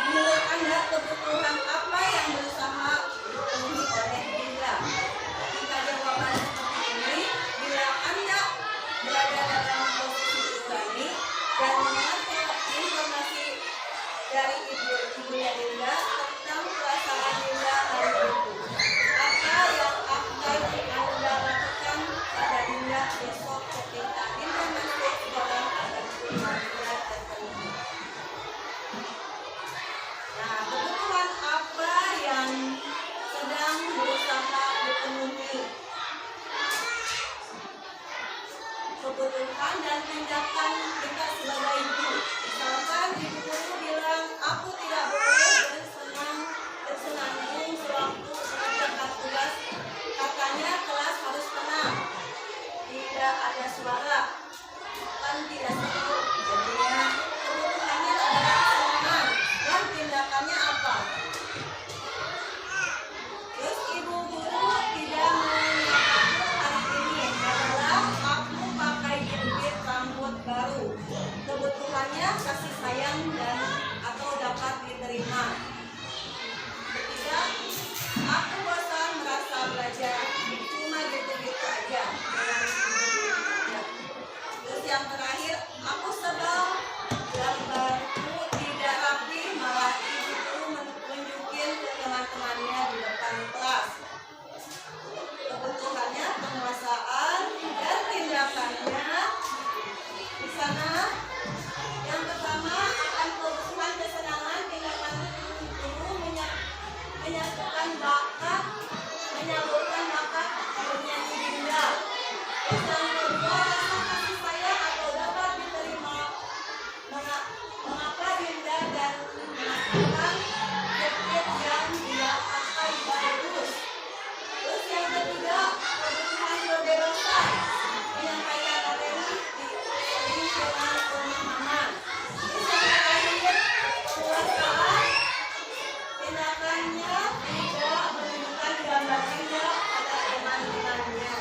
Menurut Anda, kebutuhan apa yang berusaha dipenuhi oleh Dinda? Jika jawaban seperti ini, bila Anda berada dalam posisi ibu ini dan mendengar informasi dari ibunya Dinda tentang perasaan Dinda hari itu, apa yang akan Anda lakukan pada Dinda besok ketika Dinda masuk sekolah agar Dinda terpenuhi? Nah, kebutuhan apa yang sedang berusaha dipenuhi? Kebutuhan dan tindakan kita sebagai ibu. Misalkan ibu guru bilang, aku tidak boleh bersenandung sewaktu mengerjakan tugas. Katanya kelas harus tenang, tidak ada suara, kan tidak seru. Jadinya kebutuhannya adalah kesenangan dan tindakannya apa? Terus ibu guru tidak mengingatkan hari ini adalah aku pakai jepit rambut baru. Kebutuhannya kasih sayang dan atau dapat diterima. Ketiga, aku bosan merasa belajar cuma gitu-gitu aja. Terus yang terakhir, aku sebel gambarku tidak rapi, malah ibu guru menunjukin ke teman-temannya di depan kelas. Kebutuhannya penguasaan dan tindakannya di sana. Yang pertama akan kebutuhan kesenangan, tindakan guru menyatukan bakat, menyalurkan bakat bernyanyi Dinda. Terus yang kedua, rasa kasih sayang atau dapat diterima. Mengapa Dinda dan mengatakan jepit yang tidak pakai bagus. Terus yang ketiga, kebutuhan kebebasan, menyampaikan materi di dengan pemahaman. Terus yang terakhir, penguasaan, tindakannya tidak menunjukkan gambar Dinda pada teman-temannya.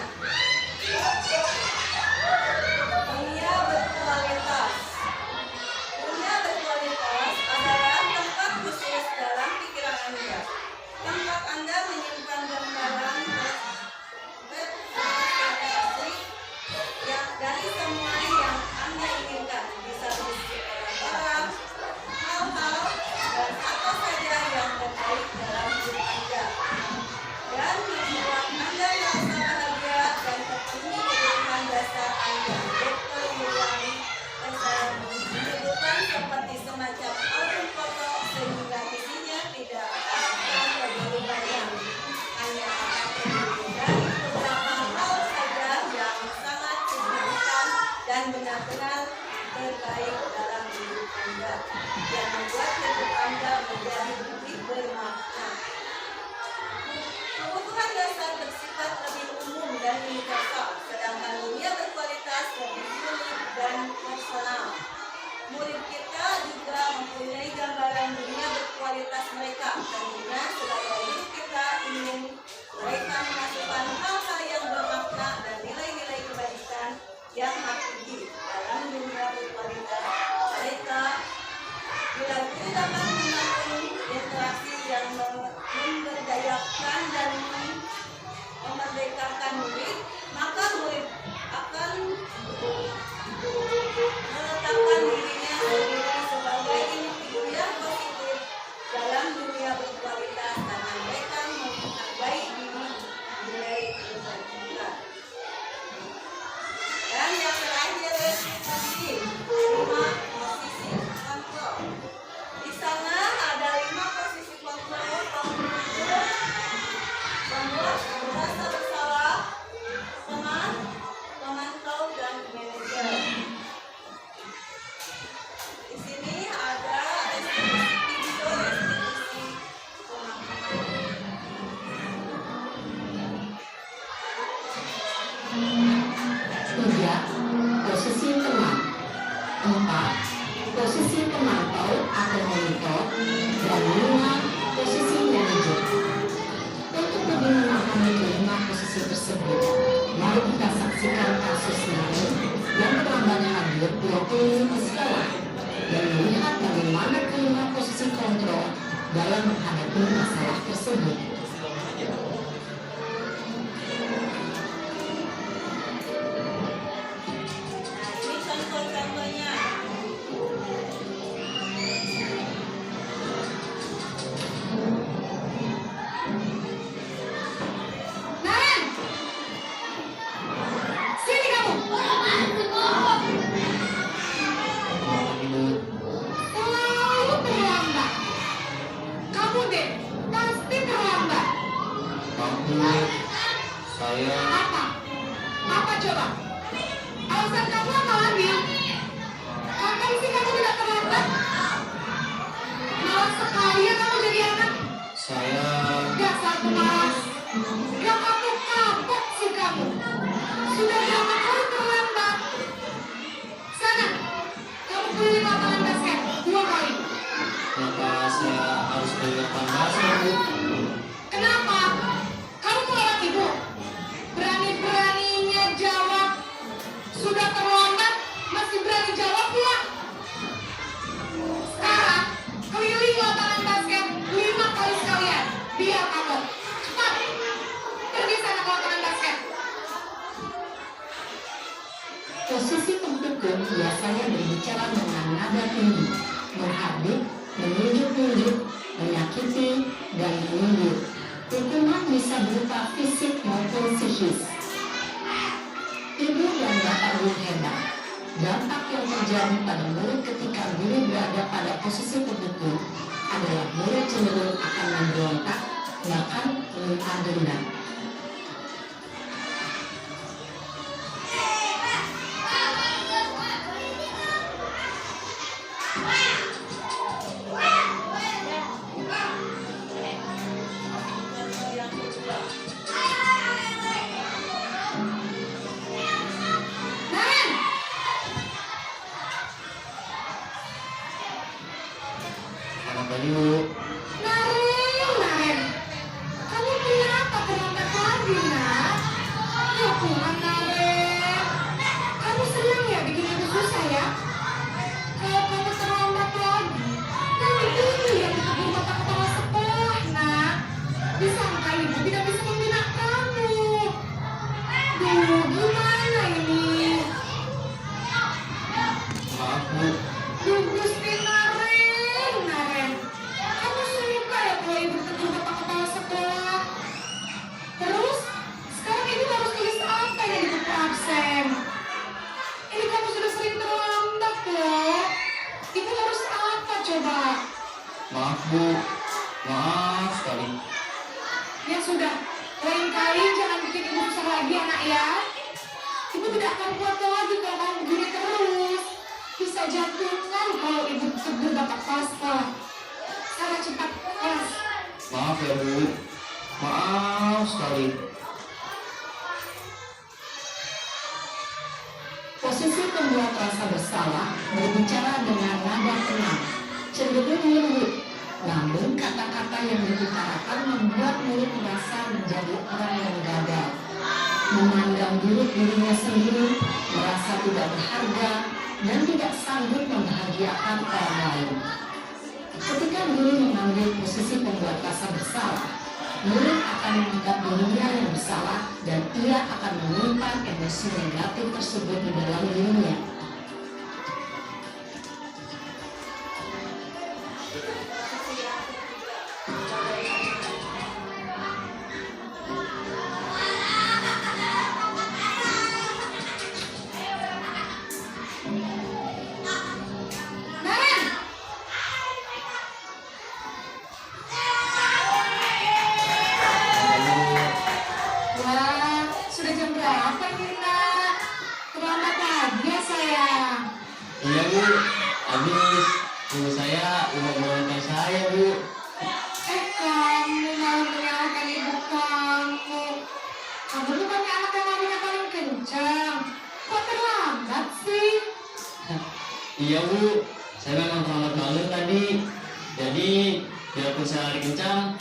Dunia berkualitas. Dunia berkualitas adalah tempat khusus dalam pikiran Anda. Tempat Anda menyimpan gambaran berkonsentrasi yang dari semua yang Anda inginkan, bisa berisi orang-orang, hal-hal, dan apa saja yang terbaik dalam hidup Anda, dan membuat Anda merasa bahagia dan terpenuhi kebutuhan dasar Anda. Dr. Yulian menyebutkan seperti semacam album foto sehingga isinya tidak akan terlalu banyak, hanya akan terdiri dari beberapa hal saja yang sangat signifikan dan benar-benar terbaik dalam hidup Anda, yang membuat hidup Anda menjadi lebih bermakna. Kebutuhan dasar bersifat lebih umum dan universal, sedangkan dunia berkualitas lebih unik dan personal. Murid kita juga mempunyai gambaran dunia berkualitas mereka. Tentunya sebagai guru kita ingin mereka memasukkan hal-hal yang bermakna dan nilai-nilai kebaikan yang hakiki dalam dunia berkualitas mereka. Bila guru dapat membangun interaksi yang memberdayakan dan memerdekakan murid, maka murid akan meletakkan dirinya sendiri sebagai individu yang positif dalam dunia berkualitas karena mereka menghargai nilai kita. Dan yang terakhir, posisi 5 posisi kontrol. Di sana ada 5 posisi kontrol: pembuat, merasa bersalah, teman, pemantau, dan manajer. Di sini ada restitusi pemahaman. 3. Posisi teman. 4. Posisi pemantau atau monitor. Dan tersebut. Mari kita saksikan kasus ini yang terlambat hadir berkeliling ke sekolah dan melihat bagaimana kelima posisi kontrol dalam menghadapi masalah tersebut. Ini contoh-contohnya. Naren! Sini kamu! Selalu terlambat. Kamu deh, pasti terlambat. Saya Apa? Apa coba? Alasan kamu apa lagi? Kapan sih kamu tidak terlambat? Malas sekali ya kamu jadi anak. Dasar pemalas. Gak kapok-kapok sih kamu. Sudah berapa kali terlambat? Sana, kamu keliling lapangan basket 2 kali. kenapa saya harus beli lapangan Bu? Kenapa? Kamu menolak ibu? Berani-beraninya jawab. Sudah terlambat, masih berani jawab pula. Sekarang, keliling lapangan basket 5 kali sekalian. Biar kamu. Cepat. Pergi sana ke lapangan basket. Posisi pempikun biasanya berbicara dengan nada tinggi, menghardik, menunjuk-nunjuk, menyakiti, dan menyindir. Hukuman bisa berupa fisik maupun psikis. Ibu dan bapak guru hebat. Dampak yang terjadi pada murid ketika murid berada pada posisi pempikun adalah murid cenderung akan memberontak, bahkan meminta dendam. Contoh yang kedua. Naren! Kenapa Bu? Naren! Kamu kenapa terlambat lagi, nak? Ya Tuhan, Naren. Kamu senang ya bikin ibu susah ya? Kalau kamu terlambat lagi, nanti ibu yang ditegur bapak kepala sekolah, nak. Disangka ibu tidak bisa membina kamu. Duh, gimana ini? Maaf Bu. Duh, Gusti Naren. Kamu suka ya kalau ibu tegur bapak kepala sekolah? Terus, sekarang ibu harus tulis apa yang di buku absen? Ini kamu sudah sering terlambat loh. Ibu harus apa coba? Maaf Bu. Maaf sekali. Ya sudah, lain kali jangan bikin ibu susah lagi anak ya. Ibu tidak akan kuat lagi kalau kamu begini terus. Bisa jantungan kalau ibu tegur bapak kepala sekolah. Sana cepat kelas. Maaf ya Bu. Maaf sekali. Posisi pembuat rasa bersalah berbicara dengan nada tenang, cenderung lembut. Namun kata-kata yang diutarakan membuat murid merasa menjadi orang yang gagal, memandang buruk dirinya sendiri, merasa tidak berharga, dan tidak sanggup membahagiakan orang lain. Ketika guru mengambil posisi pembuat rasa bersalah, murid akan menganggap dirinya yang bersalah dan ia akan menyimpan emosi negatif tersebut di dalam dirinya. Posisi yang ketiga. Naren! Wah, sudah jam berapa ini, nak? Terlambat lagi ya, sayang. Iya Bu. Habis ibu saya udah menolongkan saya Bu. Kamu malah menyalahkan ibu kamu. Kamu bukannya anak yang larinya paling kencang. Kok terlambat sih? Iya Bu. Saya memang terlambat banget tadi. Jadi biarpun saya lari kencang,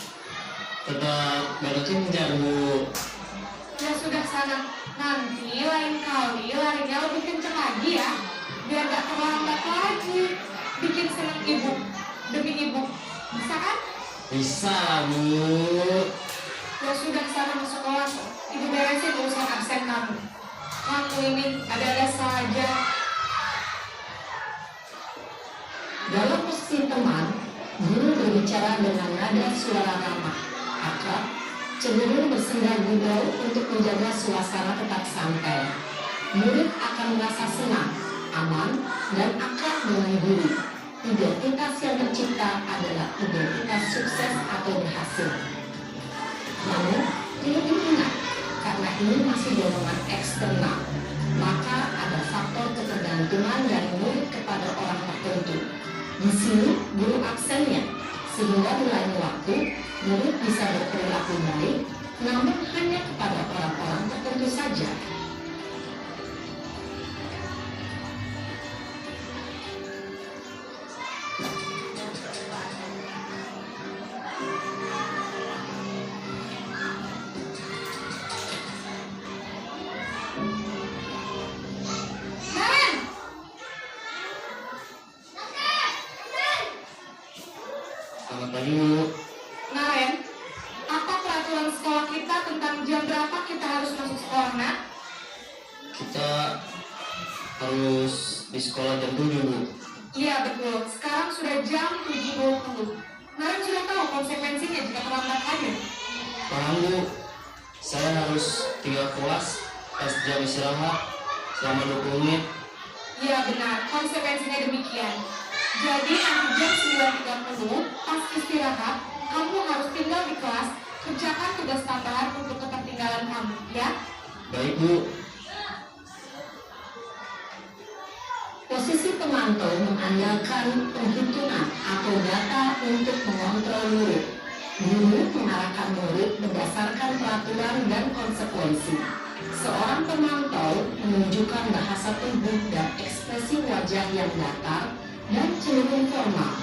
tetap baru kejar Bu. Ya sudah sana, nanti lain kali larinya lebih kenceng lagi ya, biar gak terlambat lagi. Bikin senang ibu, demi ibu. Bisa kan? Bisa Bu. Ya sudah sana masuk kelas, ibu beresin urusan absen kamu. Kamu ini ada-ada saja. Dalam posisi teman, guru berbicara dengan nada suara ramah, akrab, cenderung bersenda gurau untuk menjaga suasana tetap santai. Murid akan merasa senang, aman, dan akrab dengan guru. Identitas yang tercipta adalah identitas sukses atau berhasil. Namun, perlu diingat, karena ini masih dorongan eksternal, maka ada faktor ketergantungan dari murid kepada orang tertentu. Di sini, guru absennya, sehingga di lain waktu, murid bisa berperilaku baik, namun hanya kepada orang-orang tertentu saja. Naren! Selamat pagi Bu. Naren, apa peraturan sekolah kita tentang jam berapa kita harus masuk sekolah, nak? Kita harus di sekolah jam 7 Bu. Iya betul, sekarang sudah jam 7.20. Naren sudah tahu konsekuensinya jika terlambat hadir. Paham Bu. Saya harus tinggal kelas pas jam istirahat selama 20 menit. Iya benar, konsekuensinya demikian. Jadi nanti jam 9.30 pas istirahat, kamu harus tinggal di kelas, kerjakan tugas tambahan untuk ketertinggalan kamu, ya? Baik Bu. Posisi pemantau mengandalkan perhitungan atau data untuk mengontrol murid. Guru mengarahkan murid berdasarkan peraturan dan konsekuensi. Seorang pemantau menunjukkan bahasa tubuh dan ekspresi wajah yang datar dan cenderung formal.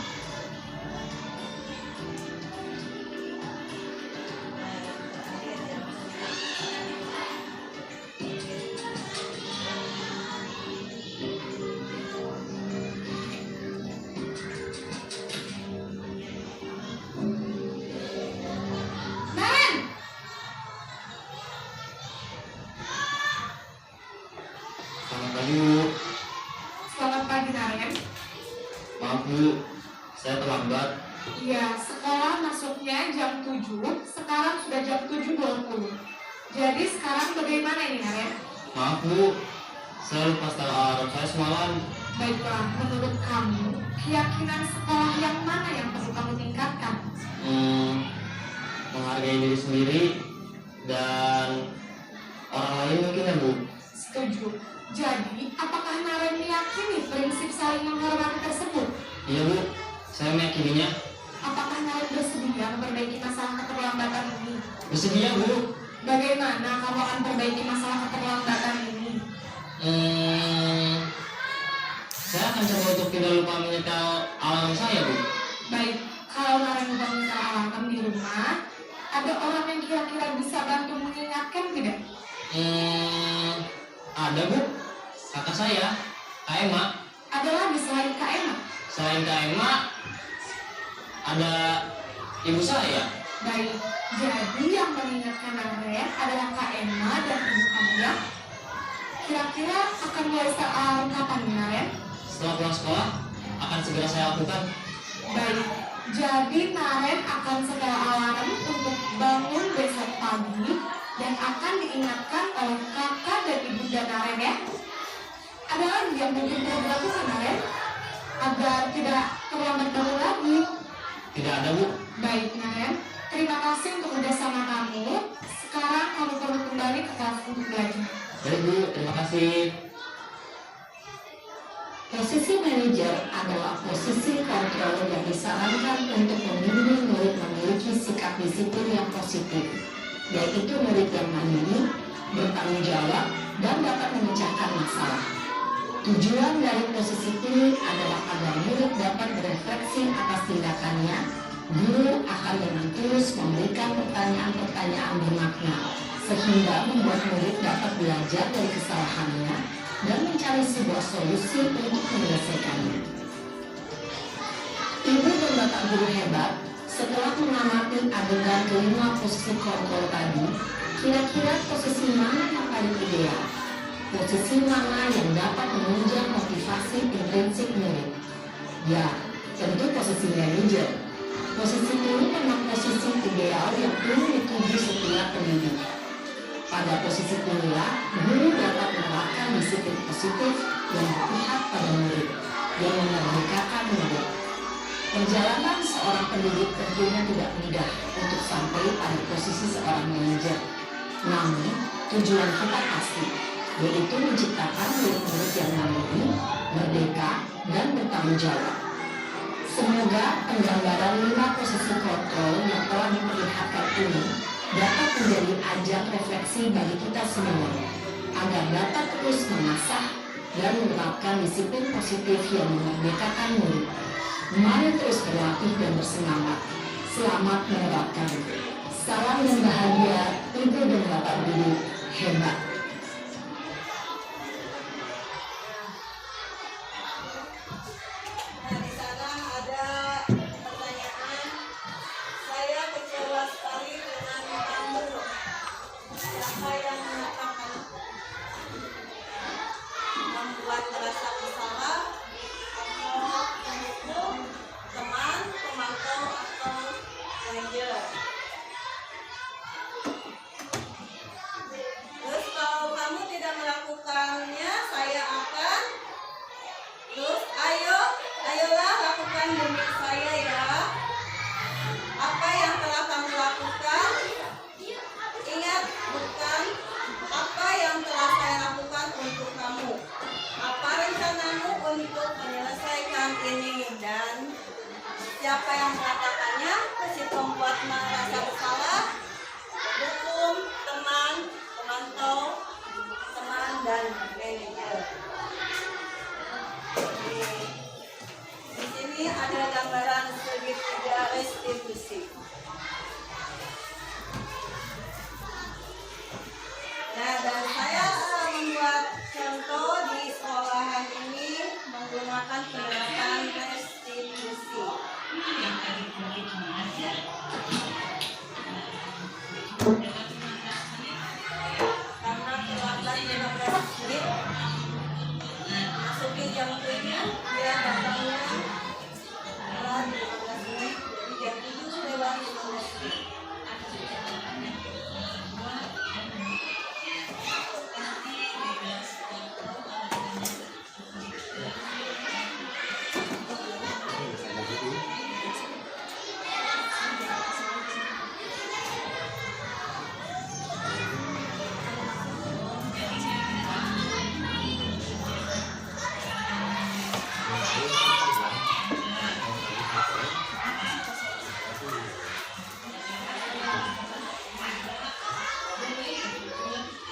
Naren! Selamat pagi Bu. Selamat pagi, Naren. Maaf Bu, saya terlambat. Iya, sekolah masuknya jam 7, sekarang sudah jam 7.20. Jadi sekarang bagaimana ini, Naren? Maaf Bu, saya lupa setel alarm saya semalam. Baiklah, menurut kamu, keyakinan sekolah yang mana yang perlu kamu tingkatkan? Menghargai diri sendiri dan orang lain mungkin ya Bu. Setuju. Jadi, apakah Naren meyakini prinsip saling menghormati tersebut? Iya Bu, saya meyakininya. Apakah Naren bersedia memperbaiki masalah keterlambatan ini? Bersedia Bu. Bagaimana kamu akan perbaiki masalah keterlambatan ini? Saya akan coba untuk tidak lupa menyetel alarm saya Bu. Baik, kalau Naren lupa menyetel alarm di rumah, ada orang yang kira-kira bisa bantu mengingatkan tidak? Ada Bu, kakak saya, Kak Emma. Ada lagi selain Kak Emma? Selain Kak Emma, ada ibu saya. Baik, jadi yang mengingatkan Naren adalah Kak Emma dan ibu kamu ya? Kira-kira akan mulai setel alarm kapan nih, Naren? Setelah pulang sekolah, akan segera saya lakukan. Baik, jadi Naren akan setel alarm untuk bangun besok pagi dan akan diingatkan oleh kakak dan ibunda Naren ya. Ada lagi yang mungkin perlu dilakukan Naren agar tidak terlambat bangun lagi. Tidak ada Bu. Baik Naren, terima kasih untuk kerjasama kamu. Sekarang kamu perlu kembali ke kelas untuk belajar. Baik Bu, terima kasih. Posisi manajer adalah posisi kontrol yang disarankan untuk membimbing murid memiliki sikap disiplin yang positif, yaitu murid yang mandiri, bertanggung jawab, dan dapat memecahkan masalah. Tujuan dari posisi ini adalah agar murid dapat berefleksi atas tindakannya. Guru akan dengan tulus memberikan pertanyaan-pertanyaan bermakna, sehingga membuat murid dapat belajar dari kesalahannya dan mencari sebuah solusi untuk menyelesaikannya. Ibu dan bapak guru hebat, setelah mengamati adegan kelima posisi kontrol tadi, kira-kira posisi mana yang paling ideal? Posisi mana yang dapat menunjang motivasi intrinsik murid? Ya, tentu posisi manajer. Posisi ini memang posisi ideal yang perlu dituju setiap pendidik. Pada posisi inilah, guru dapat menerapkan disiplin positif yang berpihak pada murid, yang memerdekakan murid. Perjalanan seorang pendidik tentunya tidak mudah untuk sampai pada posisi seorang manajer. Namun, tujuan kita pasti, yaitu menciptakan murid-murid yang mandiri, merdeka, dan bertanggung jawab. Semoga penggambaran 5 posisi kontrol yang telah diperlihatkan ini dapat menjadi ajang refleksi bagi kita semua, agar dapat terus mengasah dan menerapkan disiplin positif yang memerdekakan murid. Mari terus berlatih dan bersemangat. Selamat menerapkan. Salam dan bahagia, Ibu dan Bapak Guru hebat. Nah, di sana ada pertanyaan. Saya kecewa sekali dengan kamu. Siapa yang mengatakan membuat merasa bersalah atau penghukum, teman, pemantau, atau manajer? Terus kalau kamu tidak melakukannya, saya akan. Terus ayolah lakukan demi saya ya. Apa yang telah kamu lakukan? Ingat, bukan apa yang telah saya lakukan untuk kamu. Apa rencanamu untuk menyelesaikan ini? Dan siapa yang mengatakannya? Si pembuat merasa bersalah, hukum, teman, pemantau, teman, dan manajer. Di sini ada gambaran segitiga restitusi. Nah, dan saya membuat contoh di sekolahan ini menggunakan penerapan restitusi. Karena terlambat 15 menit, masuki jam 7, dia datangnya telat 15 menit, jadi jam 7 lewat 15 menit.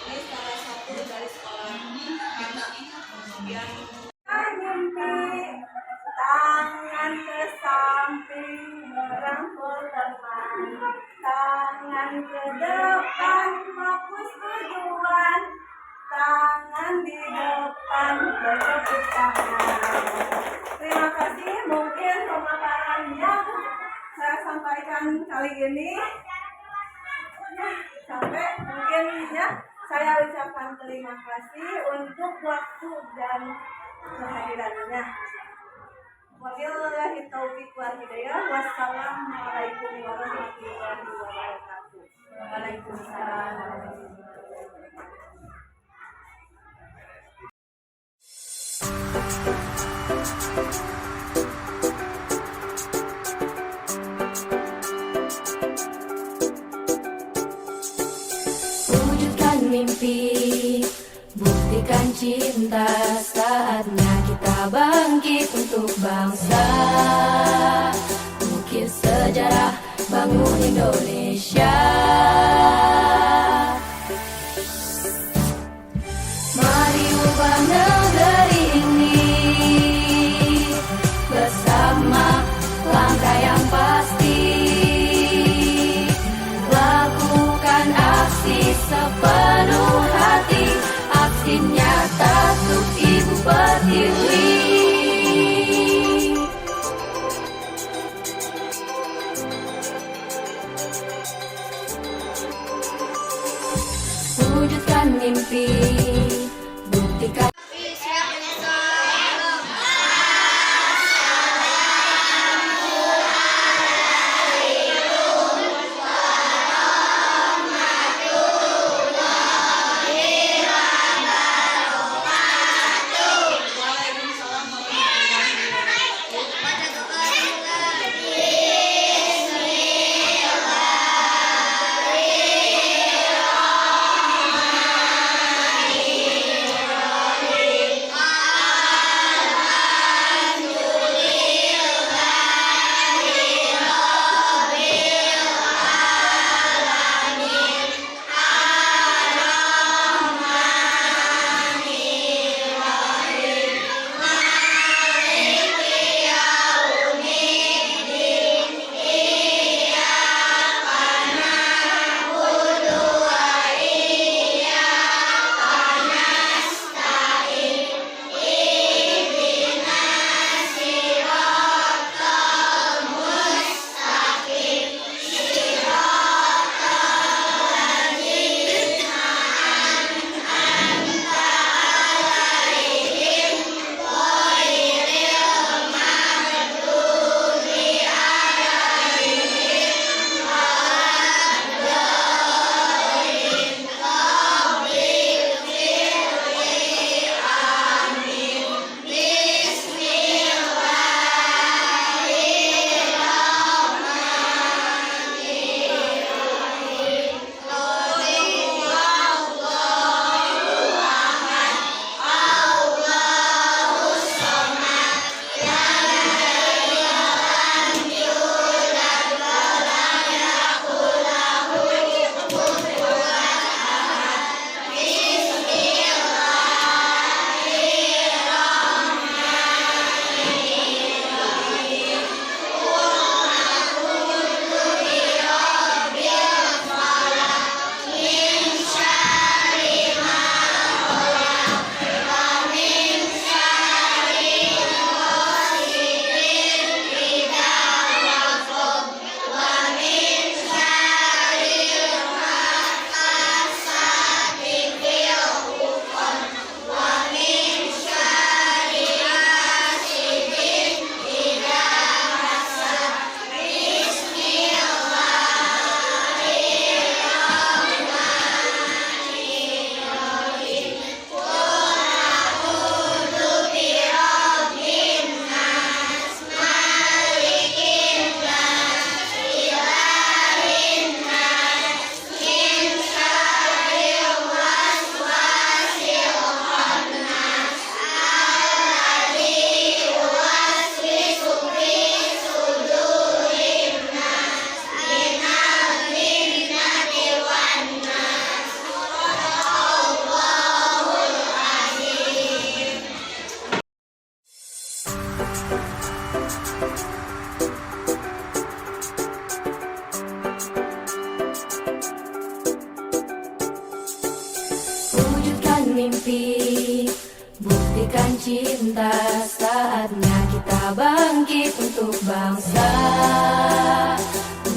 Ini salah satu dari sekolah yang mimpi tangan ke samping merangkul teman, tangan ke depan fokus tujuan, tangan di depan bertepuk tangan. Terima kasih. Mungkin pemaparan yang saya sampaikan kali ini sampai mungkin ya, saya ucapkan terima kasih untuk waktu dan kehadirannya. Wabillahi taufiq wal hidayah. Wassalamualaikum warahmatullahi wabarakatuh. Waalaikumsalam warahmatullahi Wujudkan mimpi, buktikan cinta, saatnya kita bangkit untuk bangsa. Ukir sejarah, bangun Indonesia. Mari ubah negeri ini bersama langkah yang pasti. Lakukan aksi cinta, saatnya kita bangkit untuk bangsa.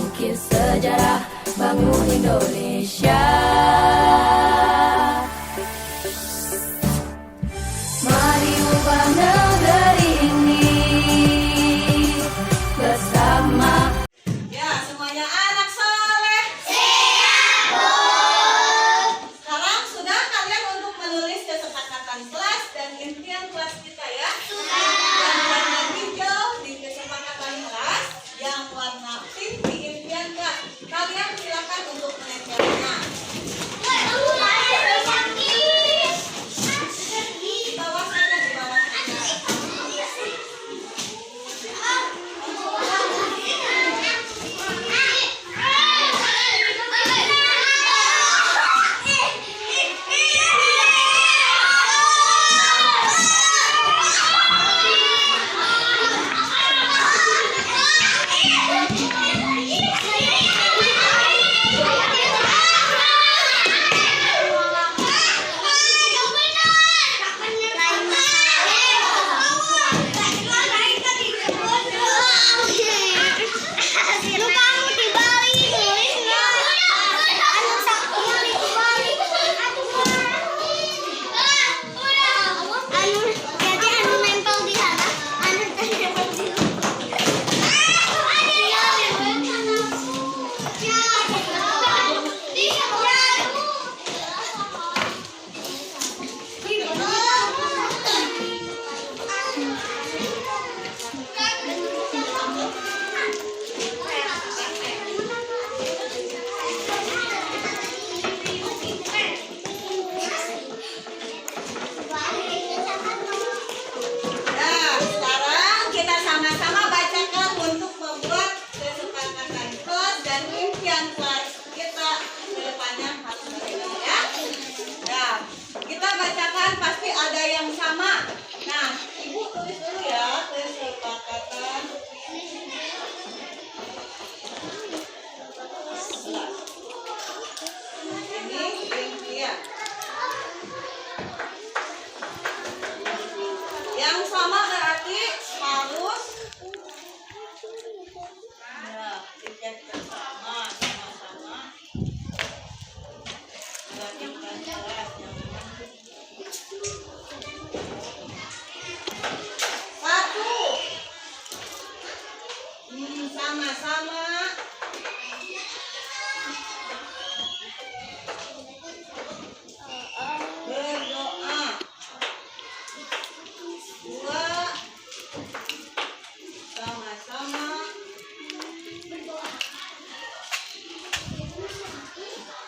Ukir sejarah, bangun Indonesia. Mari ubah negeri ini bersama. Ya, semuanya anak soleh. Sekarang sudah kalian untuk menulis kesepakatan kelas dan impian kelas kita ya. Yang warna hijau di kesepakatan kelas, yang warna pink di impian kelas. Kalian silakan untuk menempelnya. Di bawah saja, di bawah saja. Nah, sekarang kita sama-sama bacakan untuk membuat kesepakatan kelas dan impian kelas kita ke depannya harus bagaimana ya. Nah, kita bacakan pasti ada yang sama. Nah, Ibu tulis dulu ya kesepakatan kelas. Ini impian. Yang sama berarti harus ya, tiket bersama sama-sama melakukan kelas yang satu sama-sama berdoa. Dua, sama-sama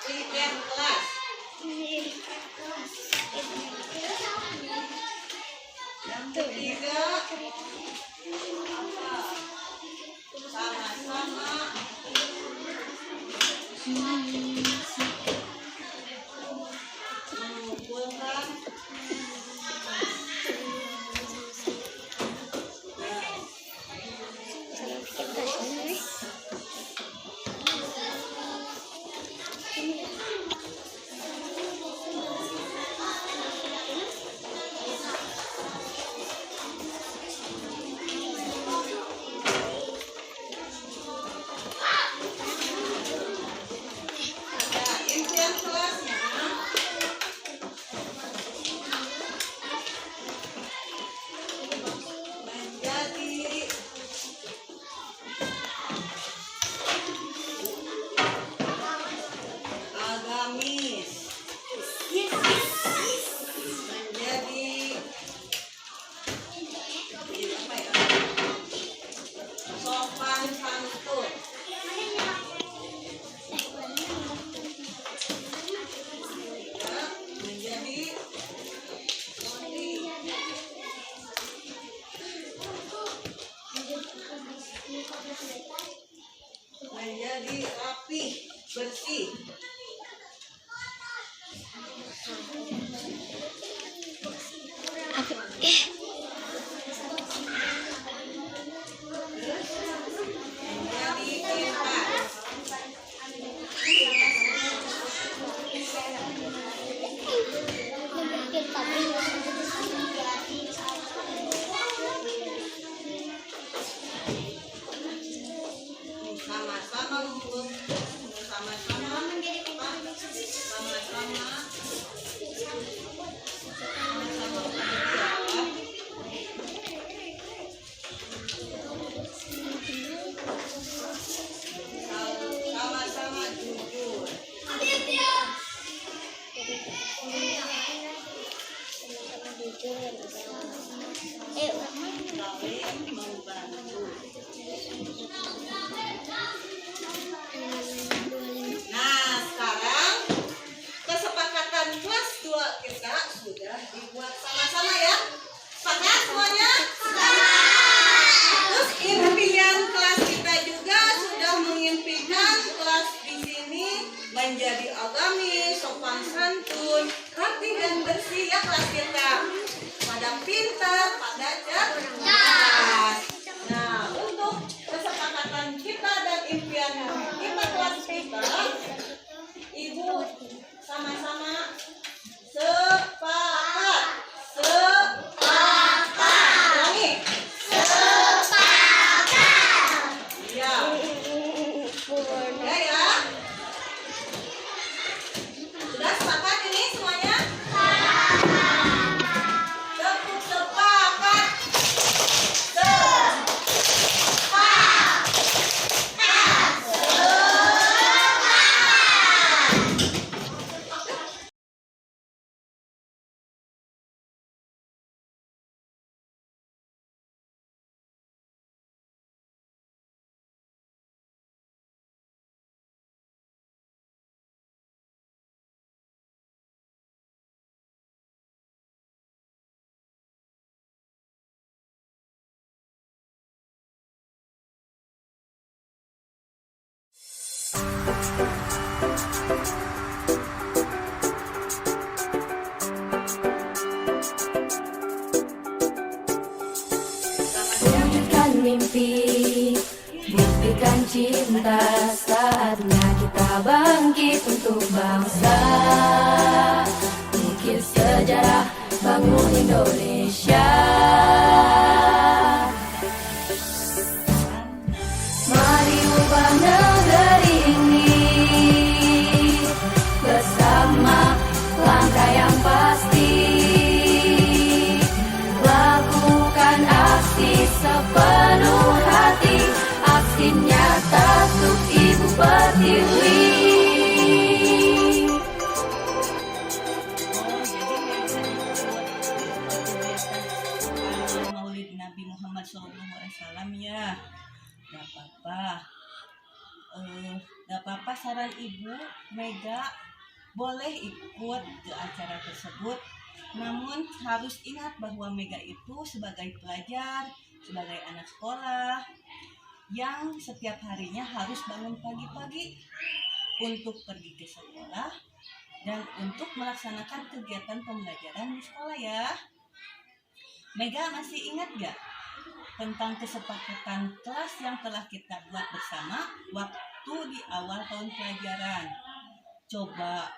tiket kelas. Yang ketiga, sama-sama mengumpulkan impian kelasnya. Menjadi agamis. Menjadi apa ya? Sopan santun. Menjadi menjadi rapi, bersih. Menjadi pintar. membantu. Nah, sekarang kesepakatan kelas 2 kita sudah dibuat sama-sama ya. Sepakat semuanya? Terus impian kelas kita juga sudah mengimpikan kelas di sini menjadi agamis, sopan santun, rapi dan bersih ya kelas kita. Pada pintar, pada cerdas. Nah, untuk kesepakatan kita dan impian kita kelas kita, Ibu sama-sama sepakat. Ulangi. Iya. Ya. Sudah sepakat ini semuanya? Tepuk sepakat. Wujudkan mimpi, buktikan cinta, saatnya kita bangkit untuk bangsa. Ukir sejarah, bangun Indonesia. Mari ubah negeri ini bersama langkah yang pasti. Lakukan aksi sepenuh hati, aksi nyata untuk Ibu Pertiwi. Maulid Nabi Muhammad SAW ya. Gak apa-apa. Gak apa-apa, saran Ibu Mega boleh ikut ke acara tersebut. Namun harus ingat bahwa Mega itu sebagai pelajar, sebagai anak sekolah yang setiap harinya harus bangun pagi-pagi untuk pergi ke sekolah dan untuk melaksanakan kegiatan pembelajaran di sekolah ya. Mega masih ingat gak tentang kesepakatan kelas yang telah kita buat bersama waktu di awal tahun pelajaran? Coba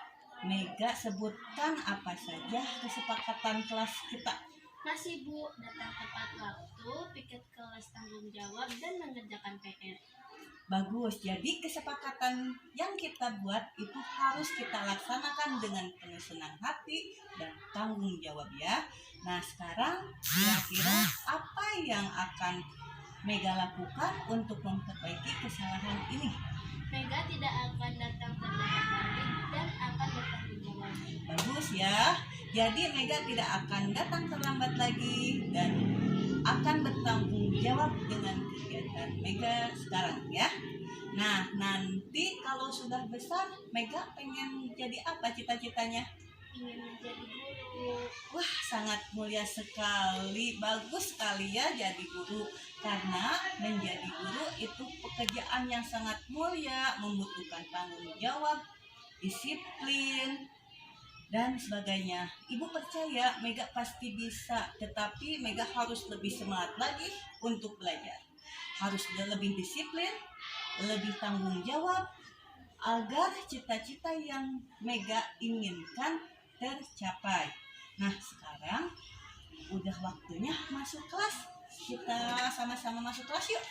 Mega sebutkan apa saja kesepakatan kelas kita. Masih Bu, datang tepat waktu, piket kelas tanggung jawab, dan mengerjakan PR. Bagus, jadi kesepakatan yang kita buat itu harus kita laksanakan dengan penuh senang hati dan tanggung jawab ya. Nah sekarang kira-kira apa yang akan Mega lakukan untuk memperbaiki kesalahan ini? Mega tidak akan datang terlambat lagi dan akan bertanggung jawab. Bagus ya. Jadi Mega tidak akan datang terlambat lagi dan akan bertanggung jawab dengan kegiatan Mega sekarang ya. Nah, nanti kalau sudah besar Mega pengen jadi apa cita-citanya? Ingin menjadi guru. Wah, sangat mulia sekali. Bagus sekali ya jadi guru. Karena menjadi guru itu pekerjaan yang sangat mulia, membutuhkan tanggung jawab, disiplin, dan sebagainya. Ibu percaya Mega pasti bisa, tetapi Mega harus lebih semangat lagi untuk belajar. Harus lebih disiplin, lebih tanggung jawab, agar cita-cita yang Mega inginkan tercapai. Nah, sekarang udah waktunya masuk kelas. Kita sama-sama masuk kelas yuk.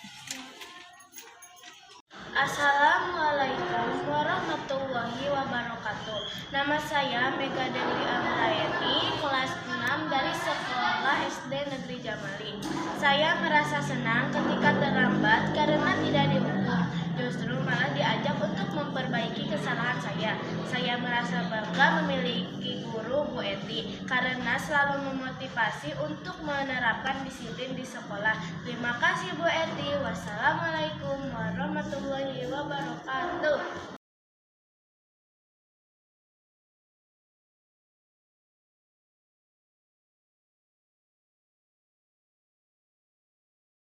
Assalamualaikum warahmatullahi wabarakatuh. Nama saya Mega Dewi Amrayani, kelas 6 dari Sekolah SD Negeri Jamali. Saya merasa senang ketika terlambat karena tidak dihukum. justru malah diajak untuk memperbaiki kesalahan saya. Saya merasa bangga memiliki guru Bu Eti karena selalu memotivasi untuk menerapkan disiplin di sekolah. Terima kasih Bu Eti. Wassalamualaikum warahmatullahi wabarakatuh.